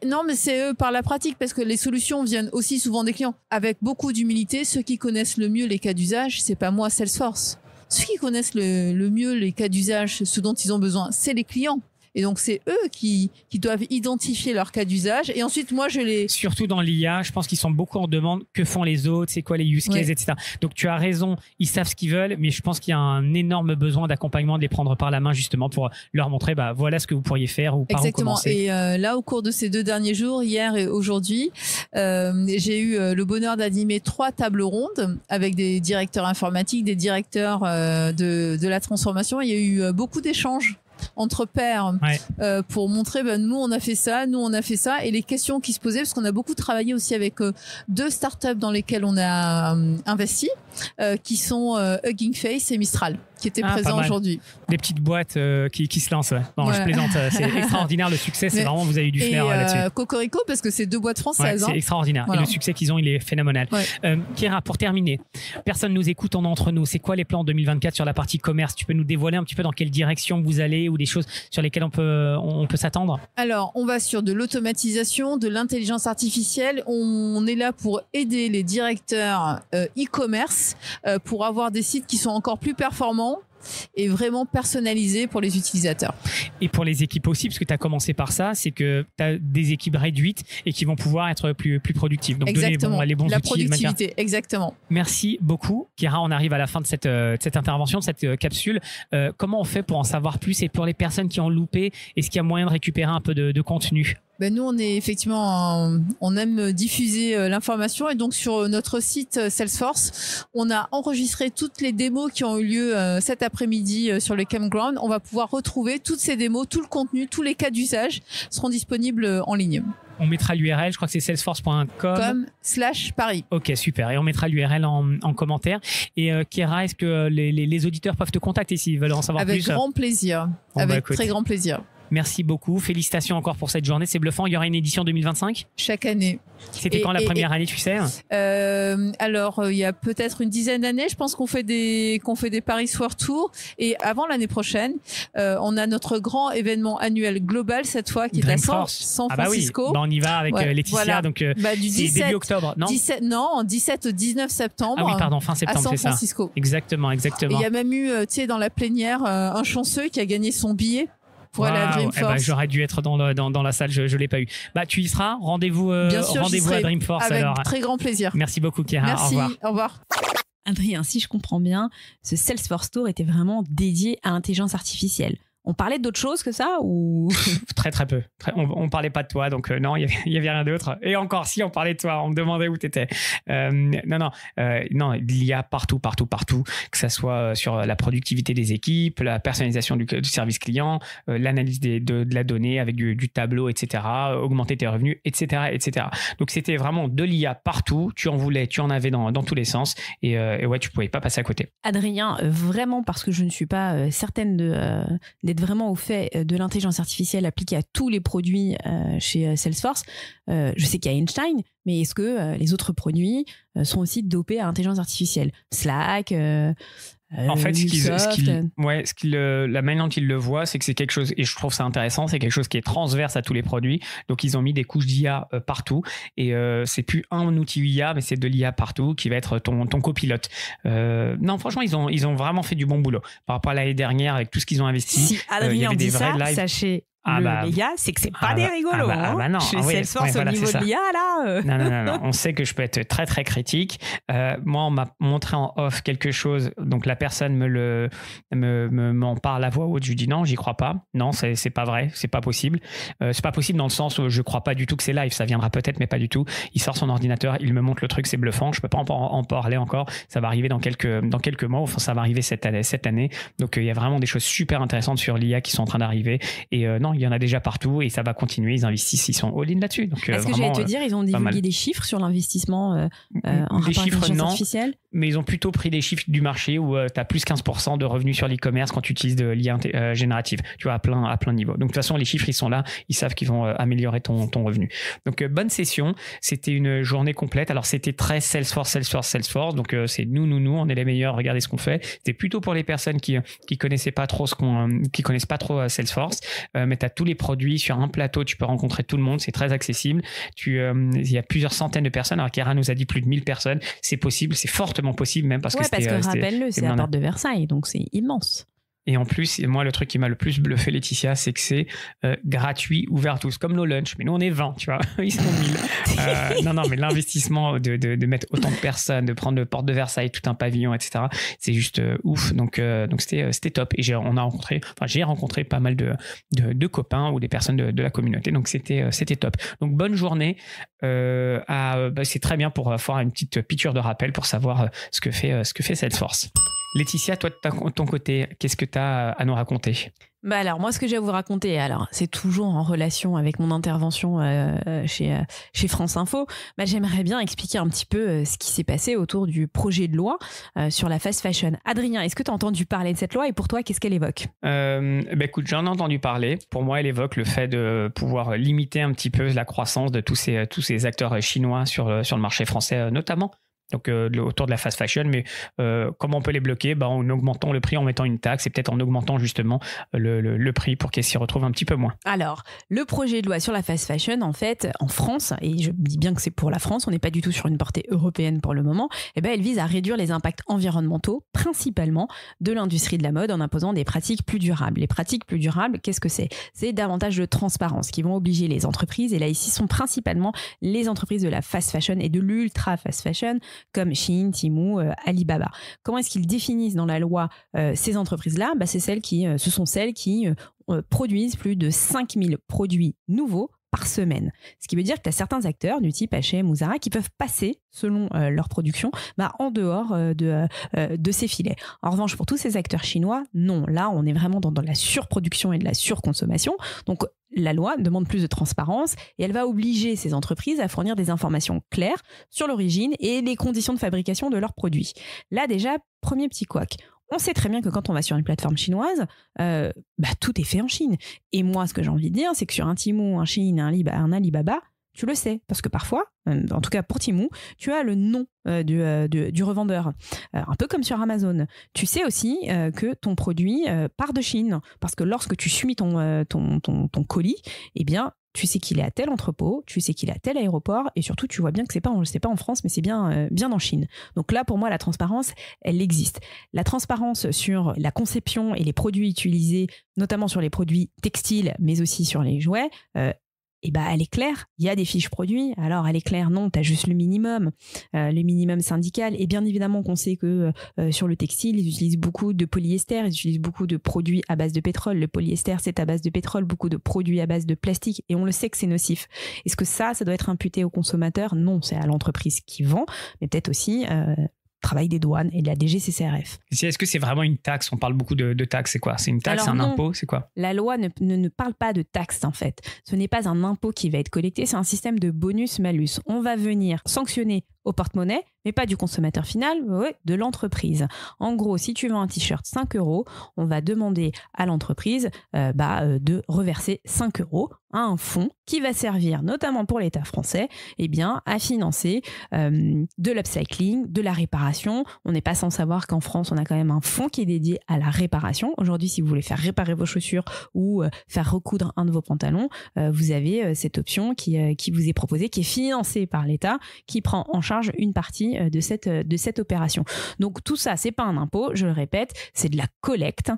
Non, mais c'est par la pratique, parce que les solutions viennent aussi souvent des clients. Avec beaucoup d'humilité, ceux qui connaissent le mieux les cas d'usage, c'est pas moi, Salesforce. Ceux qui connaissent le mieux les cas d'usage, ce dont ils ont besoin, c'est les clients. Et donc, c'est eux qui doivent identifier leur cas d'usage. Et ensuite, moi, Surtout dans l'IA, je pense qu'ils sont beaucoup en demande. Que font les autres? C'est quoi les use cases, etc. Donc, tu as raison. Ils savent ce qu'ils veulent, mais je pense qu'il y a un énorme besoin d'accompagnement, de les prendre par la main, justement, pour leur montrer, voilà ce que vous pourriez faire ou par où commencer. Et là, au cours de ces 2 derniers jours, hier et aujourd'hui, j'ai eu le bonheur d'animer 3 tables rondes avec des directeurs informatiques, des directeurs de la transformation. Il y a eu beaucoup d'échanges entre pairs pour montrer nous on a fait ça et les questions qui se posaient, parce qu'on a beaucoup travaillé aussi avec 2 startups dans lesquelles on a investi qui sont Hugging Face et Mistral, qui étaient présents aujourd'hui. Des petites boîtes qui se lancent. Non, je plaisante. C'est extraordinaire le succès. C'est vraiment, vous avez eu du flair là-dessus. Cocorico, parce que c'est 2 boîtes françaises. C'est extraordinaire. Voilà. Et le succès qu'ils ont, il est phénoménal. Kira, pour terminer, personne nous écoute, on est entre nous. C'est quoi les plans en 2024 sur la partie commerce? Tu peux nous dévoiler un petit peu dans quelle direction vous allez ou des choses sur lesquelles on peut s'attendre? Alors, on va sur de l'automatisation, de l'intelligence artificielle. On est là pour aider les directeurs e-commerce pour avoir des sites qui sont encore plus performants et vraiment personnalisé pour les utilisateurs. Et pour les équipes aussi, parce que tu as commencé par ça, c'est que tu as des équipes réduites et qui vont pouvoir être plus productives. Donc exactement. Donner les bons la outils. Productivité, exactement. Merci beaucoup. Kira, on arrive à la fin de cette intervention, de cette capsule. Comment on fait pour en savoir plus, et pour les personnes qui ont loupé, est-ce qu'il y a moyen de récupérer un peu de contenu? Nous, on est effectivement, on aime diffuser l'information, et donc sur notre site Salesforce, on a enregistré toutes les démos qui ont eu lieu cet après-midi sur le campground. On va pouvoir retrouver toutes ces démos, tout le contenu, tous les cas d'usage seront disponibles en ligne. On mettra l'URL, je crois que c'est salesforce.com/Paris. Ok, super. Et on mettra l'URL en commentaire. Et Kira, est-ce que les auditeurs peuvent te contacter s'ils veulent en savoir plus? Avec grand plaisir. Avec très grand plaisir. Merci beaucoup. Félicitations encore pour cette journée. C'est bluffant. Il y aura une édition 2025 chaque année. C'était quand la première année, tu sais? Alors, il y a peut-être une dizaine d'années, je pense qu'on fait des Paris World Tour. Et avant l'année prochaine, on a notre grand événement annuel global, cette fois, qui est à San Francisco. On y va avec Laetitia. Voilà. Donc, du 17, début octobre, non? 17 au 19 septembre. Ah oui, pardon, fin septembre, c'est ça. À San Francisco. Exactement. Et il y a même eu, tu sais, dans la plénière, un chanceux qui a gagné son billet pour aller à Dreamforce. J'aurais dû être dans la salle, je l'ai pas eu. Tu y seras. Rendez-vous à Dreamforce avec alors. Très grand plaisir. Merci beaucoup, Kira. Merci. Au revoir. Adrien, si je comprends bien, ce Salesforce Tour était vraiment dédié à l'intelligence artificielle. On parlait d'autre chose que ça ou Très très peu. On parlait pas de toi, donc non, il y avait rien d'autre. Et encore, si on parlait de toi, on me demandait où t'étais. Non, il y a partout, que ça soit sur la productivité des équipes, la personnalisation du service client, l'analyse de la donnée avec du tableau, etc., augmenter tes revenus, etc. Donc c'était vraiment de l'IA partout. Tu en voulais, tu en avais dans tous les sens, et ouais, tu pouvais pas passer à côté. Adrien, vraiment, parce que je ne suis pas certaine d'être vraiment au fait de l'intelligence artificielle appliquée à tous les produits chez Salesforce. Je sais qu'il y a Einstein, mais est-ce que les autres produits sont aussi dopés à l'intelligence artificielle? Slack, en fait, la manière dont ils le voient, c'est que c'est quelque chose, et je trouve ça intéressant, c'est quelque chose qui est transverse à tous les produits. Donc, ils ont mis des couches d'IA partout, et c'est plus un outil IA, mais c'est de l'IA partout qui va être ton copilote. Non, franchement, ils ont vraiment fait du bon boulot par rapport à l'année dernière avec tout ce qu'ils ont investi. Si Adrien dit ça, sachez. Les gars, c'est que c'est pas des rigolos. Non, chez Salesforce au niveau de l'IA, là. Non. On sait que je peux être très, très critique. Moi, on m'a montré en off quelque chose. Donc, la personne m'en parle à voix haute. Je lui dis non, j'y crois pas. Non, c'est pas vrai. C'est pas possible. C'est pas possible dans le sens où je crois pas du tout que c'est live. Ça viendra peut-être, mais pas du tout. Il sort son ordinateur, il me montre le truc, c'est bluffant. Je peux pas en parler encore. Ça va arriver dans quelques mois. Enfin, ça va arriver cette année. Donc, il y a vraiment des choses super intéressantes sur l'IA qui sont en train d'arriver. Et non, il y en a déjà partout et ça va continuer. Ils investissent, ils sont all-in là-dessus. Est-ce que j'allais te dire, ils ont divulgué des chiffres sur l'investissement en rapport à l'intelligence artificielle? mais ils ont plutôt pris des chiffres du marché où tu as plus 15% de revenus sur l'e-commerce quand tu utilises de l'IA générative, tu vois, à plein niveau. Donc de toute façon, les chiffres, ils sont là, ils savent qu'ils vont améliorer ton revenu. Donc bonne session, c'était une journée complète. Alors c'était très Salesforce, donc c'est nous, on est les meilleurs, regardez ce qu'on fait. C'était plutôt pour les personnes qui connaissaient pas trop qui connaissent pas trop Salesforce, mais tu as tous les produits sur un plateau, tu peux rencontrer tout le monde, c'est très accessible. Il y a plusieurs centaines de personnes, alors Kera nous a dit plus de 1000 personnes, c'est possible, c'est fortement possible même parce que rappelle-le, c'est la porte de Versailles, donc c'est immense. Et en plus, moi, le truc qui m'a le plus bluffé, Laetitia, c'est que c'est gratuit, ouvert à tous, comme nos lunchs. Mais nous, on est 20, tu vois. Ils sont 1000. Non, mais l'investissement de mettre autant de personnes, de prendre le porte de Versailles, tout un pavillon, etc., c'est juste ouf. Donc c'était top. Et j'ai rencontré pas mal de copains ou des personnes de la communauté. Donc c'était top. Donc bonne journée. C'est très bien pour faire une petite piqûre de rappel pour savoir ce que fait Salesforce. Laetitia, toi de ton côté, qu'est-ce que tu as à nous raconter ? Alors moi, ce que j'ai à vous raconter, c'est toujours en relation avec mon intervention chez France Info. J'aimerais bien expliquer un petit peu ce qui s'est passé autour du projet de loi sur la fast fashion. Adrien, est-ce que tu as entendu parler de cette loi et pour toi, qu'est-ce qu'elle évoque ? Écoute, j'en ai entendu parler. Pour moi, elle évoque le fait de pouvoir limiter un petit peu la croissance de tous ces acteurs chinois sur le marché français notamment. Donc autour de la fast fashion, mais comment on peut les bloquer ? En augmentant le prix, en mettant une taxe et peut-être en augmentant justement le prix pour qu'elles s'y retrouvent un petit peu moins. Alors, le projet de loi sur la fast fashion, en fait, en France, et je dis bien que c'est pour la France, on n'est pas du tout sur une portée européenne pour le moment, elle vise à réduire les impacts environnementaux, principalement de l'industrie de la mode, en imposant des pratiques plus durables. Les pratiques plus durables, qu'est-ce que c'est ? C'est davantage de transparence qui vont obliger les entreprises, et là ici sont principalement les entreprises de la fast fashion et de l'ultra fast fashion, comme Shein, Temu, Alibaba. Comment est-ce qu'ils définissent dans la loi ces entreprises-là ? Ce sont celles qui produisent plus de 5000 produits nouveaux par semaine. Ce qui veut dire que tu as certains acteurs du type H&M ou Zara qui peuvent passer, selon leur production, en dehors de ces filets. En revanche, pour tous ces acteurs chinois, non. Là, on est vraiment dans la surproduction et de la surconsommation. Donc, la loi demande plus de transparence et elle va obliger ces entreprises à fournir des informations claires sur l'origine et les conditions de fabrication de leurs produits. Là, déjà, premier petit couac. On sait très bien que quand on va sur une plateforme chinoise, tout est fait en Chine. Et moi, ce que j'ai envie de dire, c'est que sur un Temu, un Shein, un Alibaba, tu le sais, parce que parfois, en tout cas pour Temu, tu as le nom du revendeur. Un peu comme sur Amazon. Tu sais aussi que ton produit part de Chine, parce que lorsque tu soumis ton colis, tu sais qu'il est à tel entrepôt, tu sais qu'il est à tel aéroport, et surtout tu vois bien que c'est pas en France, mais c'est bien en Chine. Donc là, pour moi, la transparence, elle existe. La transparence sur la conception et les produits utilisés, notamment sur les produits textiles, mais aussi sur les jouets, elle est claire, il y a des fiches produits. Alors, elle est claire, non, tu as juste le minimum syndical. Et bien évidemment qu'on sait que sur le textile, ils utilisent beaucoup de polyester, ils utilisent beaucoup de produits à base de pétrole. Le polyester, c'est à base de pétrole, beaucoup de produits à base de plastique. Et on le sait que c'est nocif. Est-ce que ça doit être imputé au consommateur ? Non, c'est à l'entreprise qui vend, mais peut-être aussi... travail des douanes et de la DGCCRF. Est-ce que c'est vraiment une taxe ? On parle beaucoup de taxes, c'est quoi ? C'est une taxe, un impôt, c'est quoi ? La loi ne parle pas de taxe en fait. Ce n'est pas un impôt qui va être collecté, c'est un système de bonus-malus. On va venir sanctionner au porte-monnaie, mais pas du consommateur final, de l'entreprise. En gros, si tu vends un t-shirt 5 €, on va demander à l'entreprise de reverser 5 € à un fonds qui va servir, notamment pour l'État français, à financer de l'upcycling, de la réparation. On n'est pas sans savoir qu'en France, on a quand même un fonds qui est dédié à la réparation. Aujourd'hui, si vous voulez faire réparer vos chaussures ou faire recoudre un de vos pantalons, vous avez cette option qui vous est proposée, qui est financée par l'État, qui prend en charge une partie de cette opération. Donc tout ça, c'est pas un impôt, je le répète, c'est de la collecte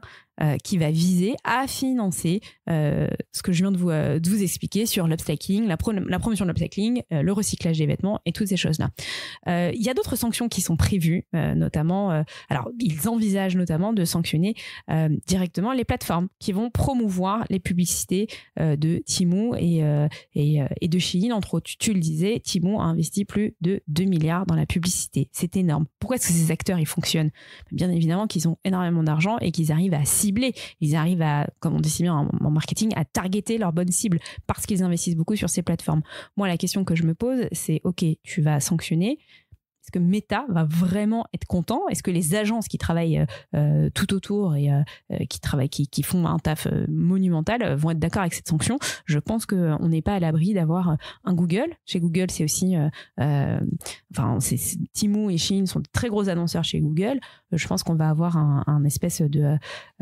qui va viser à financer ce que je viens de vous expliquer sur l'upcycling, la promotion de l'upcycling, le recyclage des vêtements et toutes ces choses-là. Il y a d'autres sanctions qui sont prévues, notamment, alors ils envisagent notamment de sanctionner directement les plateformes qui vont promouvoir les publicités de Temu et de Shein. Entre autres, tu le disais, Temu a investi plus de 2 milliards dans la publicité. C'est énorme. Pourquoi est-ce que ces acteurs ils fonctionnent ? Bien évidemment qu'ils ont énormément d'argent et qu'ils arrivent à cibler. Ils arrivent à, comme on dit si bien en marketing, à targeter leur bonne cible parce qu'ils investissent beaucoup sur ces plateformes. Moi, la question que je me pose, c'est ok, tu vas sanctionner. Est-ce que Meta va vraiment être content? Est-ce que les agences qui travaillent tout autour et qui font un taf monumental vont être d'accord avec cette sanction? Je pense qu'on n'est pas à l'abri d'avoir un Google. Chez Google, c'est aussi... Temu et Shein sont de très gros annonceurs chez Google. Je pense qu'on va avoir un espèce de...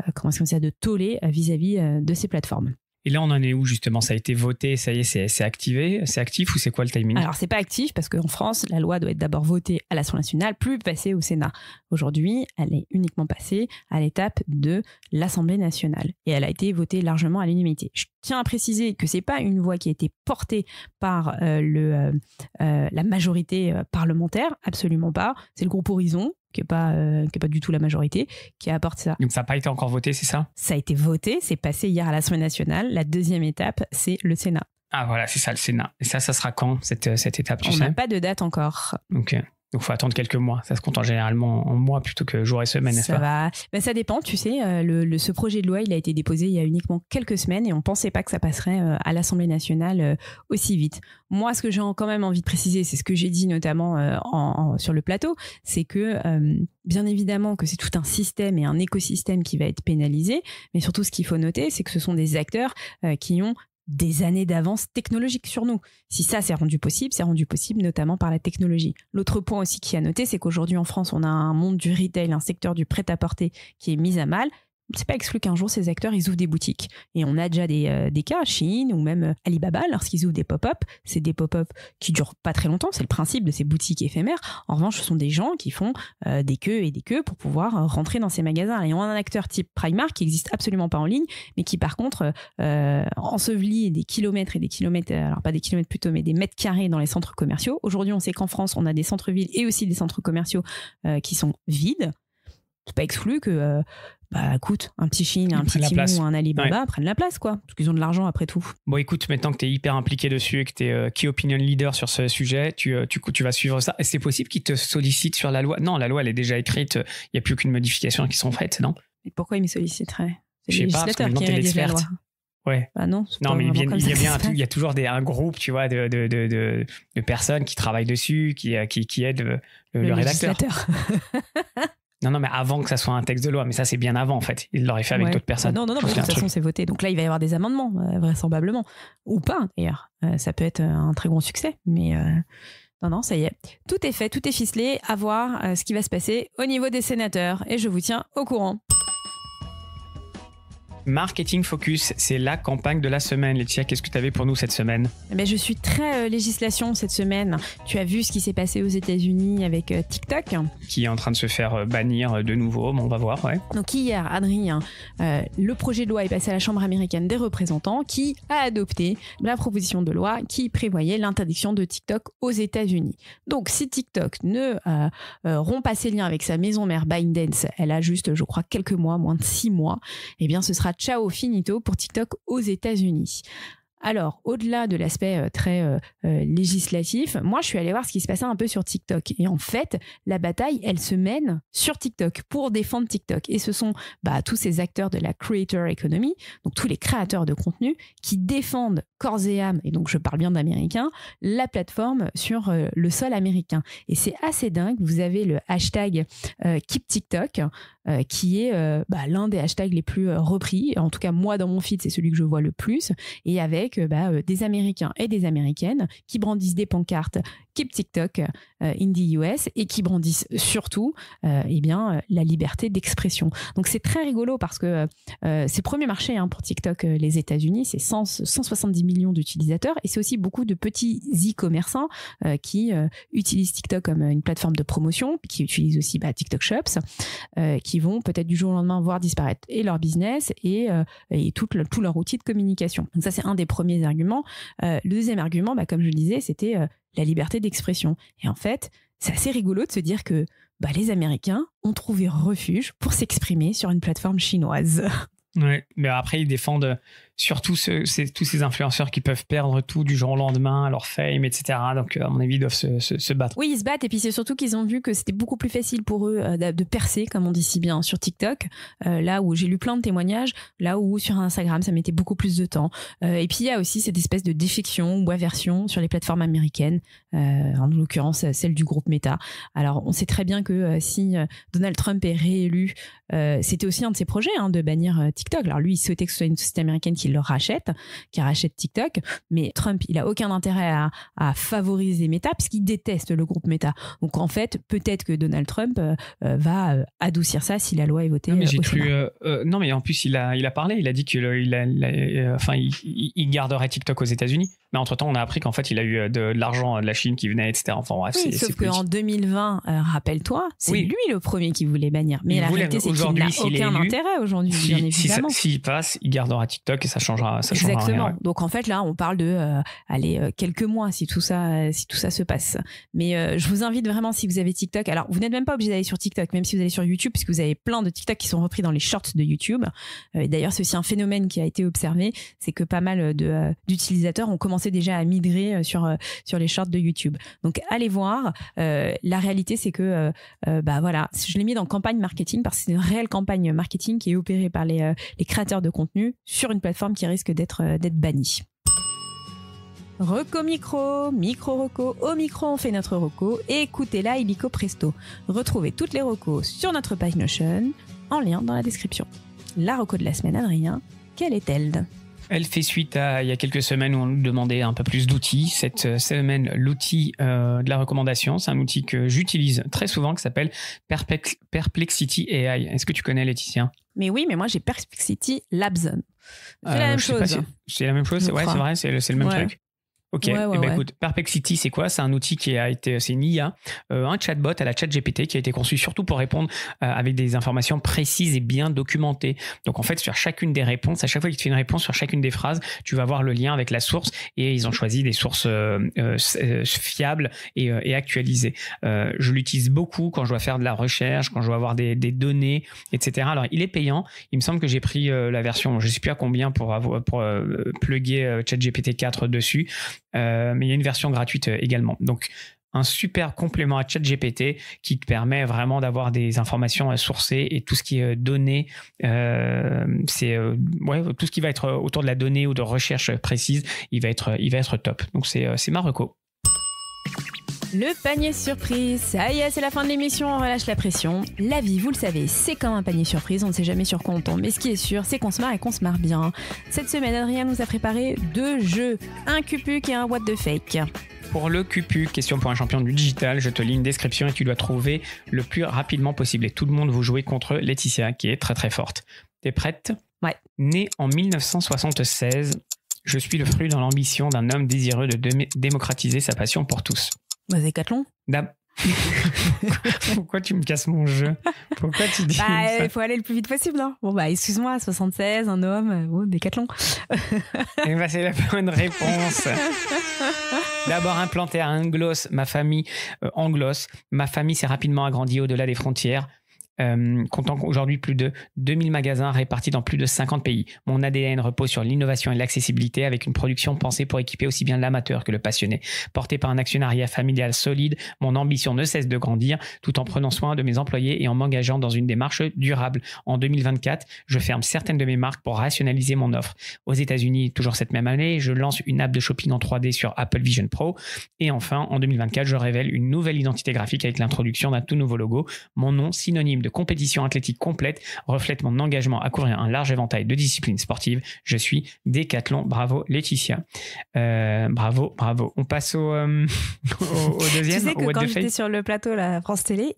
de tollé vis-à-vis de ces plateformes. Et là, on en est où justement? Ça a été voté, ça y est, c'est activé, c'est actif ou c'est quoi le timing? Alors, c'est pas actif parce qu'en France, la loi doit être d'abord votée à l'Assemblée nationale, puis passée au Sénat. Aujourd'hui, elle est uniquement passée à l'étape de l'Assemblée nationale et elle a été votée largement à l'unanimité. Je tiens à préciser que c'est pas une voix qui a été portée par la majorité parlementaire, absolument pas. C'est le groupe Horizon, qui est pas du tout la majorité, qui apporte ça. Donc ça n'a pas été encore voté, c'est ça? Ça a été voté, c'est passé hier à l'Assemblée nationale. La deuxième étape, c'est le Sénat. Ah voilà, c'est ça, le Sénat. Et ça sera quand, cette étape, tu sais? On n'a pas de date encore. Ok. Donc, il faut attendre quelques mois. Ça se compte généralement en mois plutôt que jours et semaines, n'est-ce pas? Ça dépend, tu sais. Ce projet de loi, il a été déposé il y a uniquement quelques semaines et on ne pensait pas que ça passerait à l'Assemblée nationale aussi vite. Moi, ce que j'ai quand même envie de préciser, c'est ce que j'ai dit notamment sur le plateau, c'est que bien évidemment que c'est tout un système et un écosystème qui va être pénalisé, mais surtout ce qu'il faut noter, c'est que ce sont des acteurs qui ont des années d'avance technologique sur nous. Si ça c'est rendu possible notamment par la technologie. L'autre point aussi qui est à noter, c'est qu'aujourd'hui en France, on a un monde du retail, un secteur du prêt-à-porter qui est mis à mal. C'est pas exclu qu'un jour ces acteurs ils ouvrent des boutiques et on a déjà des cas, Shein ou même Alibaba, lorsqu'ils ouvrent des pop-up, c'est des pop-up qui durent pas très longtemps, c'est le principe de ces boutiques éphémères. En revanche, ce sont des gens qui font des queues et des queues pour pouvoir rentrer dans ces magasins. Et on a un acteur type Primark qui existe absolument pas en ligne, mais qui par contre ensevelit des kilomètres et des kilomètres, alors pas des kilomètres plutôt, mais des mètres carrés dans les centres commerciaux. Aujourd'hui, on sait qu'en France, on a des centres-villes et aussi des centres commerciaux qui sont vides. C'est pas exclu que écoute, un petit Shein, un petit Temu ou un Alibaba prennent la place, quoi. Parce qu'ils ont de l'argent après tout. Bon, écoute, maintenant que tu es hyper impliqué dessus et que tu es key opinion leader sur ce sujet, tu vas suivre ça. Et c'est possible qu'ils te sollicitent sur la loi? Non, la loi, elle est déjà écrite. Il n'y a plus aucune modification qui sont faites, non? Et pourquoi ils me solliciteraient? C'est le législateur qui rédige la loi. Ouais. Bah non, mais il y a toujours un groupe, tu vois, de personnes qui travaillent dessus, qui aident le rédacteur. Non, mais avant que ça soit un texte de loi. Mais ça, c'est bien avant, en fait. Il l'aurait fait avec d'autres personnes. Non, de toute façon, c'est voté. Donc là, il va y avoir des amendements, vraisemblablement. Ou pas, d'ailleurs. Ça peut être un très grand succès. Mais non, ça y est. Tout est fait, tout est ficelé. À voir ce qui va se passer au niveau des sénateurs. Et je vous tiens au courant. Marketing Focus, c'est la campagne de la semaine. Laetitia, qu'est-ce que tu avais pour nous cette semaine? Je suis très législation cette semaine. Tu as vu ce qui s'est passé aux États-Unis avec TikTok, qui est en train de se faire bannir de nouveau. Bon, on va voir, ouais. Donc hier, Adrien, le projet de loi est passé à la Chambre américaine des représentants qui a adopté la proposition de loi qui prévoyait l'interdiction de TikTok aux États-Unis. Donc si TikTok ne rompt pas ses liens avec sa maison mère ByteDance, elle a juste, je crois, quelques mois, moins de 6 mois, eh bien ce sera ciao finito pour TikTok aux États-Unis. Alors, au-delà de l'aspect très législatif, moi, je suis allée voir ce qui se passait un peu sur TikTok. Et en fait, la bataille, elle se mène sur TikTok pour défendre TikTok. Et ce sont tous ces acteurs de la creator economy, donc tous les créateurs de contenu, qui défendent corps et âme, et donc je parle bien d'américains, la plateforme sur le sol américain. Et c'est assez dingue. Vous avez le hashtag KeepTikTok, qui est l'un des hashtags les plus repris. En tout cas, moi, dans mon feed, c'est celui que je vois le plus. Et avec des Américains et des Américaines qui brandissent des pancartes Keep TikTok in the US et qui brandissent surtout la liberté d'expression. Donc c'est très rigolo parce que c'est le premier marché pour TikTok, les États-Unis, c'est 170 millions d'utilisateurs et c'est aussi beaucoup de petits e-commerçants qui utilisent TikTok comme une plateforme de promotion, qui utilisent aussi TikTok Shops, qui vont peut-être du jour au lendemain voir disparaître et leur business et tout leur outil de communication. Donc ça, c'est un des premiers arguments. Le deuxième argument, comme je le disais, c'était la liberté d'expression. Et en fait, c'est assez rigolo de se dire que les Américains ont trouvé refuge pour s'exprimer sur une plateforme chinoise. Ouais, mais après, ils défendent surtout tous ces influenceurs qui peuvent perdre tout du jour au lendemain, leur fame, etc. Donc, à mon avis, ils doivent se battre. Oui, ils se battent. Et puis, c'est surtout qu'ils ont vu que c'était beaucoup plus facile pour eux de percer, comme on dit si bien, sur TikTok. Là où j'ai lu plein de témoignages, là où sur Instagram, ça mettait beaucoup plus de temps. Et puis, il y a aussi cette espèce de défection ou aversion sur les plateformes américaines, en l'occurrence, celle du groupe Meta. Alors, on sait très bien que si Donald Trump est réélu, c'était aussi un de ses projets de bannir TikTok. Alors, lui, il souhaitait que ce soit une société américaine qui le rachète, qui rachète TikTok. Mais Trump, il a aucun intérêt à favoriser Meta puisqu'il déteste le groupe Meta. Donc, en fait, peut-être que Donald Trump va adoucir ça si la loi est votée. Mais j'ai cru. Non, mais en plus, il a parlé. Il a dit qu'il garderait TikTok aux États-Unis. Mais entre-temps, on a appris qu'en fait, il a eu de l'argent de la Chine qui venait, etc. Enfin, bref, oui, sauf qu'en 2020, rappelle-toi, c'est lui le premier qui voulait bannir. Mais la réalité, c'est qu'il n'a aucun intérêt aujourd'hui, bien évidemment. S'il passe, il gardera TikTok et ça changera. Exactement. Rien. Donc, en fait, là, on parle de quelques mois si tout ça se passe. Mais je vous invite vraiment, si vous avez TikTok, alors vous n'êtes même pas obligé d'aller sur TikTok, même si vous allez sur YouTube, puisque vous avez plein de TikTok qui sont repris dans les shorts de YouTube. Et d'ailleurs, c'est aussi un phénomène qui a été observé, c'est que pas mal d'utilisateurs ont commencé déjà à migrer sur les shorts de YouTube. Donc, allez voir. La réalité, c'est que, voilà, je l'ai mis dans campagne marketing parce que c'est une réelle campagne marketing qui est opérée par les créateurs de contenu sur une plateforme qui risque d'être bannie. Reco micro reco, au micro on fait notre reco et écoutez-la illico presto. Retrouvez toutes les recos sur notre page Notion, en lien dans la description. La reco de la semaine, Adrien, quelle est-elle ? Elle fait suite à il y a quelques semaines où on nous demandait un peu plus d'outils. Cette semaine, l'outil de la recommandation, c'est un outil que j'utilise très souvent qui s'appelle Perplexity AI. Est-ce que tu connais, Laetitia ? Mais oui, mais moi j'ai Perplexity Labs. C'est la même chose. C'est la même chose, ouais, c'est vrai, c'est le même truc. Ok, écoute, Perplexity, c'est quoi ? C'est un outil c'est une IA, un chatbot à la ChatGPT qui a été conçu surtout pour répondre avec des informations précises et bien documentées. Donc en fait, sur chacune des réponses, à chaque fois qu'il te fait une réponse sur chacune des phrases, tu vas voir le lien avec la source et ils ont choisi des sources fiables et actualisées. Je l'utilise beaucoup quand je dois faire de la recherche, quand je dois avoir des données, etc. Alors il est payant. Il me semble que j'ai pris la version, je ne sais plus à combien pour plugger ChatGPT 4 dessus. Mais il y a une version gratuite également. Donc, un super complément à ChatGPT qui te permet vraiment d'avoir des informations sourcées et tout ce qui est données, tout ce qui va être autour de la donnée ou de recherche précise, il va être top. Donc, c'est ma reco. Le panier surprise, ça y est, c'est la fin de l'émission, on relâche la pression. La vie, vous le savez, c'est comme un panier surprise, on ne sait jamais sur quoi on tombe, mais ce qui est sûr, c'est qu'on se marre et qu'on se marre bien. Cette semaine, Adrien nous a préparé 2 jeux, un Cupuc et un What the Fake. Pour le Cupuc, question pour un champion du digital, je te lis une description et tu dois trouver le plus rapidement possible. Et tout le monde vous jouer contre Laetitia, qui est très très forte. T'es prête ? Ouais. Née en 1976, je suis le fruit dans l'ambition d'un homme désireux de démocratiser sa passion pour tous. Décathlon. Pourquoi tu me casses mon jeu ? Pourquoi tu dis ça ? Il faut aller le plus vite possible, non ? Bon, excuse-moi, 76, un homme, Décathlon. C'est la bonne réponse. D'abord implanté à Anglos, ma famille s'est rapidement agrandie au-delà des frontières. Comptant aujourd'hui plus de 2000 magasins répartis dans plus de 50 pays. Mon ADN repose sur l'innovation et l'accessibilité avec une production pensée pour équiper aussi bien l'amateur que le passionné. Porté par un actionnariat familial solide, mon ambition ne cesse de grandir tout en prenant soin de mes employés et en m'engageant dans une démarche durable. En 2024, je ferme certaines de mes marques pour rationaliser mon offre. Aux États-Unis, toujours cette même année, je lance une app de shopping en 3D sur Apple Vision Pro. Et enfin, en 2024, je révèle une nouvelle identité graphique avec l'introduction d'un tout nouveau logo. Mon nom, synonyme de compétition athlétique complète, reflète mon engagement à couvrir un large éventail de disciplines sportives. Je suis Décathlon. Bravo Laetitia. Bravo. On passe au deuxième. Tu sais que quand j'étais sur le plateau la France Télé,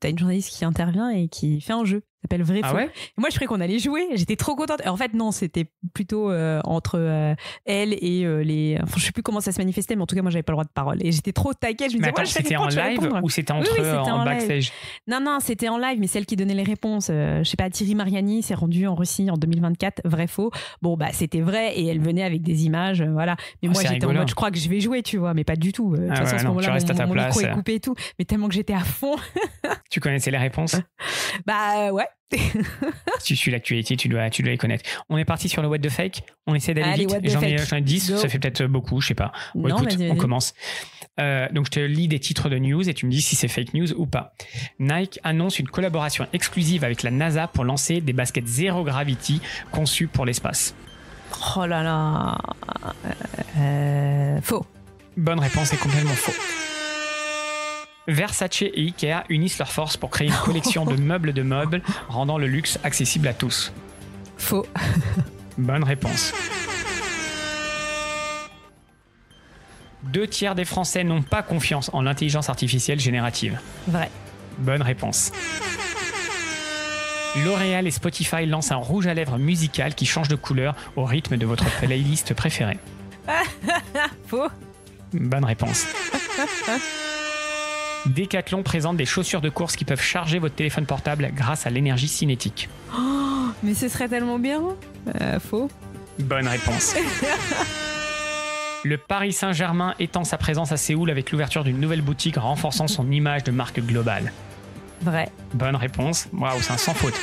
t'as une journaliste qui intervient et qui fait un jeu. Ça s'appelle Vrai Faux. Ouais, moi, je croyais qu'on allait jouer. J'étais trop contente. En fait, non, c'était plutôt entre elle et les. Enfin, je sais plus comment ça se manifestait, mais en tout cas, moi, j'avais pas le droit de parole. Et j'étais trop taquée. Je me disais, c'était en live ou c'était en backstage ? Non, c'était en live, mais celle qui donnait les réponses. Je sais pas, Thierry Mariani s'est rendu en Russie en 2024. Vrai Faux. Bon, c'était vrai et elle venait avec des images, voilà. Mais moi, j'étais en mode, je crois que je vais jouer, tu vois, mais pas du tout. De toute façon, à ce moment-là, mon micro est coupé et tout. Mais tellement que j'étais à fond. Tu connaissais les réponses ? Ouais. Si tu suis l'actualité, tu dois les connaître. On est parti sur le what the fake. On essaie d'aller vite. J'en ai 10. Go. Ça fait peut-être beaucoup, je sais pas. Bon, non, écoute, on commence. Donc, je te lis des titres de news et tu me dis si c'est fake news ou pas. Nike annonce une collaboration exclusive avec la NASA pour lancer des baskets Zero Gravity conçues pour l'espace. Oh là là. Faux. Bonne réponse, c'est complètement faux. Versace et Ikea unissent leurs forces pour créer une collection de meubles, rendant le luxe accessible à tous. Faux. Bonne réponse. 2/3 des Français n'ont pas confiance en l'intelligence artificielle générative. Vrai. Bonne réponse. L'Oréal et Spotify lancent un rouge à lèvres musical qui change de couleur au rythme de votre playlist préférée. Faux. Bonne réponse. Decathlon présente des chaussures de course qui peuvent charger votre téléphone portable grâce à l'énergie cinétique. Oh, mais ce serait tellement bien. Faux. Bonne réponse. Le Paris Saint-Germain étend sa présence à Séoul avec l'ouverture d'une nouvelle boutique renforçant son image de marque globale. Vrai. Bonne réponse. Waouh, c'est un sans faute.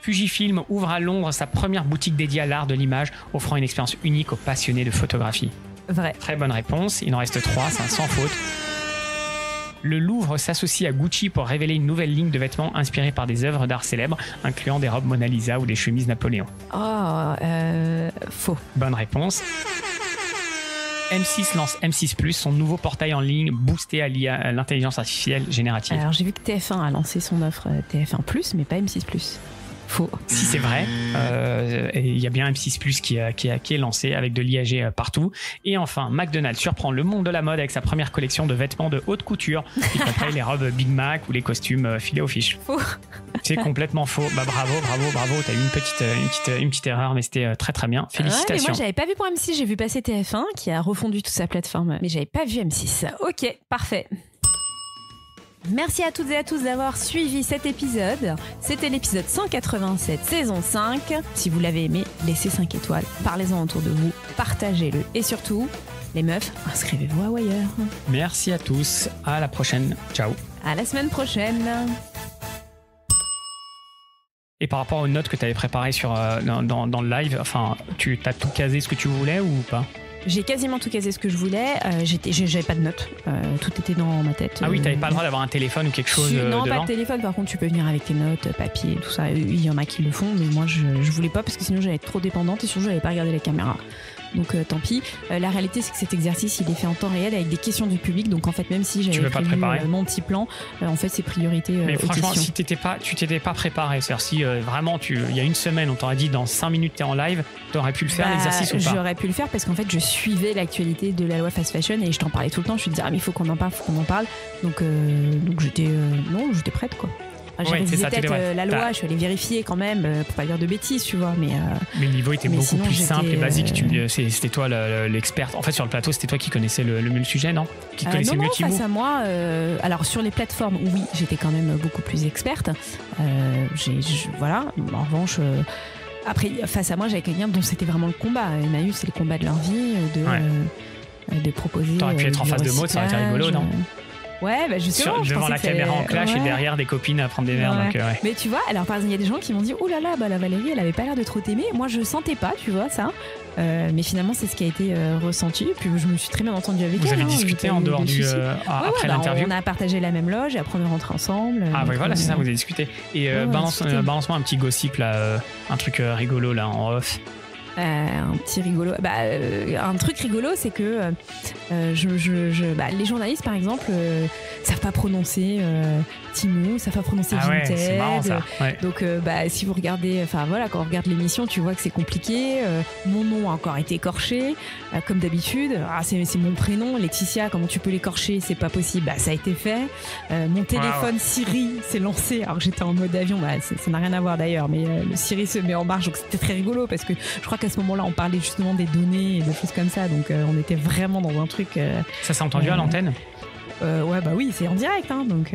Fujifilm ouvre à Londres sa première boutique dédiée à l'art de l'image, offrant une expérience unique aux passionnés de photographie. Vrai. Très bonne réponse. Il en reste 3, c'est un sans faute. Le Louvre s'associe à Gucci pour révéler une nouvelle ligne de vêtements inspirée par des œuvres d'art célèbres, incluant des robes Mona Lisa ou des chemises Napoléon. Faux. Bonne réponse. M6 lance M6+, son nouveau portail en ligne boosté à l'intelligence artificielle générative. Alors j'ai vu que TF1 a lancé son offre TF1+, mais pas M6+. Faux. Si c'est vrai, il y a bien M6+ qui est lancé avec de l'IAG partout. Et enfin, McDonald's surprend le monde de la mode avec sa première collection de vêtements de haute couture, y compris les robes Big Mac ou les costumes filés aux fiches. Faux. C'est complètement faux. Bah bravo. T'as eu une petite erreur, mais c'était très très bien. Félicitations. Ouais, mais moi j'avais pas vu pour M6, j'ai vu passer TF1 qui a refondu toute sa plateforme, mais j'avais pas vu M6. Ok, parfait. Merci à toutes et à tous d'avoir suivi cet épisode. C'était l'épisode 187, saison 5. Si vous l'avez aimé, laissez 5 étoiles, parlez-en autour de vous, partagez-le. Et surtout, les meufs, inscrivez-vous à Wire. Merci à tous, à la prochaine. Ciao. À la semaine prochaine. Et par rapport aux notes que tu avais préparées dans le live, enfin, tu as tout casé ce que tu voulais ou pas ? J'ai quasiment tout casé ce que je voulais. J'avais pas de notes. Tout était dans ma tête. Ah oui, t'avais pas le droit d'avoir un téléphone ou quelque chose Non, devant. pas de téléphone. Par contre, tu peux venir avec tes notes, papier, tout ça. Il y en a qui le font, mais moi, je voulais pas parce que sinon, j'allais être trop dépendante et surtout, j'allais pas regarder la caméra. Donc tant pis. La réalité, c'est que cet exercice, il est fait en temps réel avec des questions du public. Donc en fait, même si j'avais prévu mon petit plan, en fait, c'est priorité. Mais franchement, questions. si tu t'étais pas préparé, c'est-à-dire si vraiment il y a une semaine, on t'aurait dit dans 5 minutes t'es en live, t'aurais pu le faire l'exercice ou pas ? J'aurais pu le faire parce qu'en fait, je suivais l'actualité de la loi fast fashion et je t'en parlais tout le temps. Je me disais mais il faut qu'on en parle. Donc j'étais prête quoi. J'ai révisé peut-être la loi, je suis allée vérifier quand même pour pas dire de bêtises, tu vois. Mais le niveau était beaucoup plus simple et basique. C'était toi l'experte. En fait, sur le plateau, c'était toi qui connaissais le sujet, non ? Qui connaissait mieux Thibaut ? Face à moi, alors sur les plateformes, oui, j'étais quand même beaucoup plus experte. Voilà. En revanche. Après, face à moi, j'avais quelqu'un dont c'était vraiment le combat. Emmaüs, c'est le combat de leur vie, de proposer. T'aurais pu être en face de Maud, ça aurait été rigolo, non ? Ouais, bah justement. Devant la caméra en clash et derrière des copines à prendre des verres. Ouais. Donc, Mais tu vois, alors par exemple, il y a des gens qui m'ont dit oh là là, la Valérie, elle avait pas l'air de trop t'aimer. Moi, je sentais pas, tu vois, ça. Mais finalement, c'est ce qui a été ressenti. Puis je me suis très bien entendue avec elle. Vous avez discuté en dehors après l'interview ? On a partagé la même loge et après on est rentrés ensemble. Ah, ouais, voilà, c'est ça, vous avez discuté. Et balance-moi un petit gossip, là, un truc rigolo, là, en off. Un petit rigolo. Un truc rigolo, c'est que les journalistes, par exemple, savent pas prononcer Timou, savent pas prononcer Vinted. Ouais, c'est marrant, ça. Ouais. Donc, si vous regardez, quand on regarde l'émission, tu vois que c'est compliqué. Mon nom a encore été écorché, comme d'habitude. C'est mon prénom, Laetitia. Comment tu peux l'écorcher ? C'est pas possible. Ça a été fait. Mon téléphone Siri s'est lancé. Alors que j'étais en mode avion. Ça n'a rien à voir d'ailleurs, mais le Siri se met en marche. Donc c'était très rigolo parce que je crois qu'à ce moment-là, on parlait justement des données et des choses comme ça. Donc on était vraiment dans un truc. Ça s'est entendu à l'antenne ? Oui, c'est en direct, hein, donc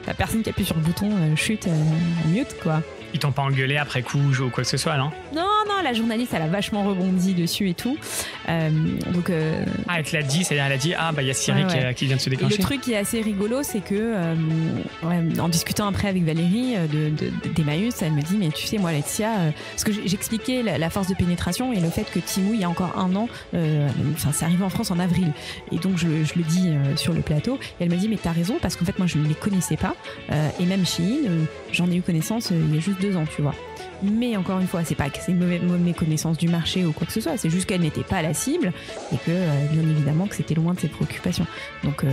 la personne qui appuie sur le bouton chute, mute, quoi. Ils t'ont pas engueulé après coup ou quoi que ce soit, non ? Non, la journaliste, elle a vachement rebondi dessus et tout. Donc, elle te l'a dit, c'est-à-dire elle a dit, il y a Siri qui vient de se déclencher. Et le truc qui est assez rigolo, c'est que en discutant après avec Valérie d'Emmaüs, elle me dit, mais tu sais, moi, Laetitia, parce que j'expliquais la force de pénétration et le fait que Temu, il y a encore un an, c'est arrivé en France en avril. Et donc, je le dis sur le plateau. Et elle me dit, mais t'as raison, parce qu'en fait, moi, je ne les connaissais pas. Et même Shein, j'en ai eu connaissance il y a juste 2 ans, tu vois. Mais encore une fois, c'est pas que c'est une méconnaissance du marché ou quoi que ce soit, c'est juste qu'elle n'était pas la cible et que, bien évidemment, que c'était loin de ses préoccupations. Donc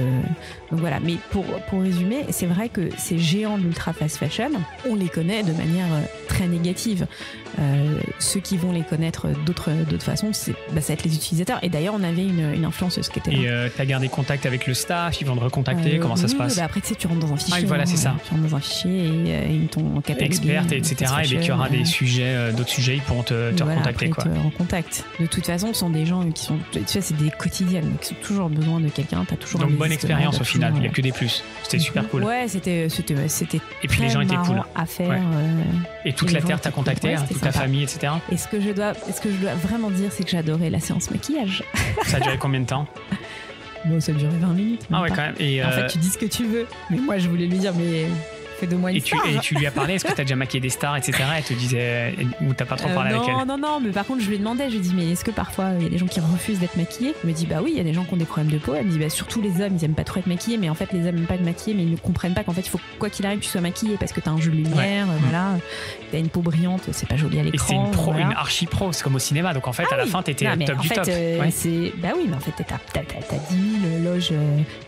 voilà. Mais pour résumer, c'est vrai que ces géants de l'ultra fast fashion, on les connaît de manière très négative. Ceux qui vont les connaître d'autres façons, ça va être les utilisateurs. Et d'ailleurs, on avait une influenceuse qui était là. Et t'as gardé contact avec le staff, ils vont te recontacter, comment ça se passe? Après, tu sais, tu rentres dans un fichier. Voilà, c'est ça. Tu rentres dans un fichier et ils t'ont catalogué. Experte, etc. Et dès qu'il y aura d'autres sujets, ils pourront te recontacter. Ils te recontactent. De toute façon, ce sont des gens qui sont, tu sais, c'est des quotidiennes, qui ont toujours besoin de quelqu'un. T'as toujours. Donc bonne expérience au final. Il n'y a que des plus. C'était super cool. Ouais, c'était. Et puis les gens étaient cool. À faire. Ouais. Et toute la terre t'a contacté, toute ta famille, etc. Et ce que je dois vraiment dire, c'est que j'adorais la séance maquillage. Ça a duré combien de temps? Bon, ça a duré 20 minutes. Ah ouais, quand même. Et en fait, tu dis ce que tu veux. Mais moi, je voulais lui dire, mais fais de moi une star. Et tu lui as parlé, est-ce que tu as déjà maquillé des stars, etc. Elle te disait, ou t'as pas trop parlé avec elle? Non, mais par contre, je lui demandais, je lui dis, mais est-ce que parfois il y a des gens qui refusent d'être maquillés? Elle me dit, bah oui, il y a des gens qui ont des problèmes de peau. Elle me dit, bah surtout les hommes, ils aiment pas trop être maquillés, mais en fait, les hommes n'aiment pas être maquillés, mais ils ne comprennent pas qu'en fait, il faut quoi qu'il arrive, tu sois maquillé parce que t'as un jeu de lumière, voilà, t'as une peau brillante, c'est pas joli à l'écran. Et c'est une archi pro, c'est comme au cinéma, donc en fait, à la fin, t'étais top du top. Bah oui, mais en fait, t'as 10 000 loges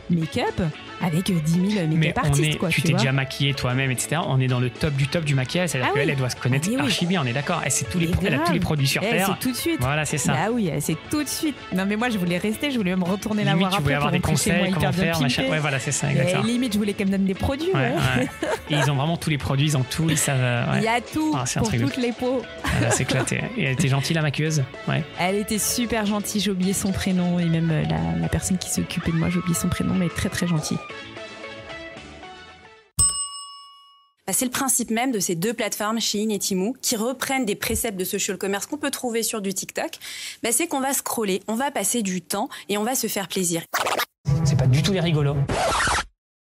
make-up avec 10 000 make-up artistes, quoi. Tu t'es déjà maquillé toi-même, etc. On est dans le top du maquillage, c'est-à-dire qu'elle, elle doit se connaître archi bien, on est d'accord. Elle a tous les produits sur Terre. C'est tout de suite. Voilà, c'est ça. Ah oui, c'est tout de suite. Non, mais moi, je voulais rester, je voulais même retourner la voir après. Tu voulais avoir des conseils, comment faire, machin. Ouais, voilà, c'est ça, exactement. Limite, je voulais qu'elle me donne des produits. Et ils ont vraiment tous les produits, ils ont tout, ils savent. Il y a tout pour toutes les peaux. C'est éclaté. Et elle était gentille, la maquilleuse? Ouais. Elle était super gentille, j'ai oublié son prénom, et même la personne qui s'occupait de moi, j'ai oublié son prénom, mais très très gentille. C'est le principe même de ces 2 plateformes, Shein et Temu, qui reprennent des préceptes de social commerce qu'on peut trouver sur du TikTok. C'est qu'on va scroller, on va passer du temps et on va se faire plaisir. C'est pas du tout les rigolos.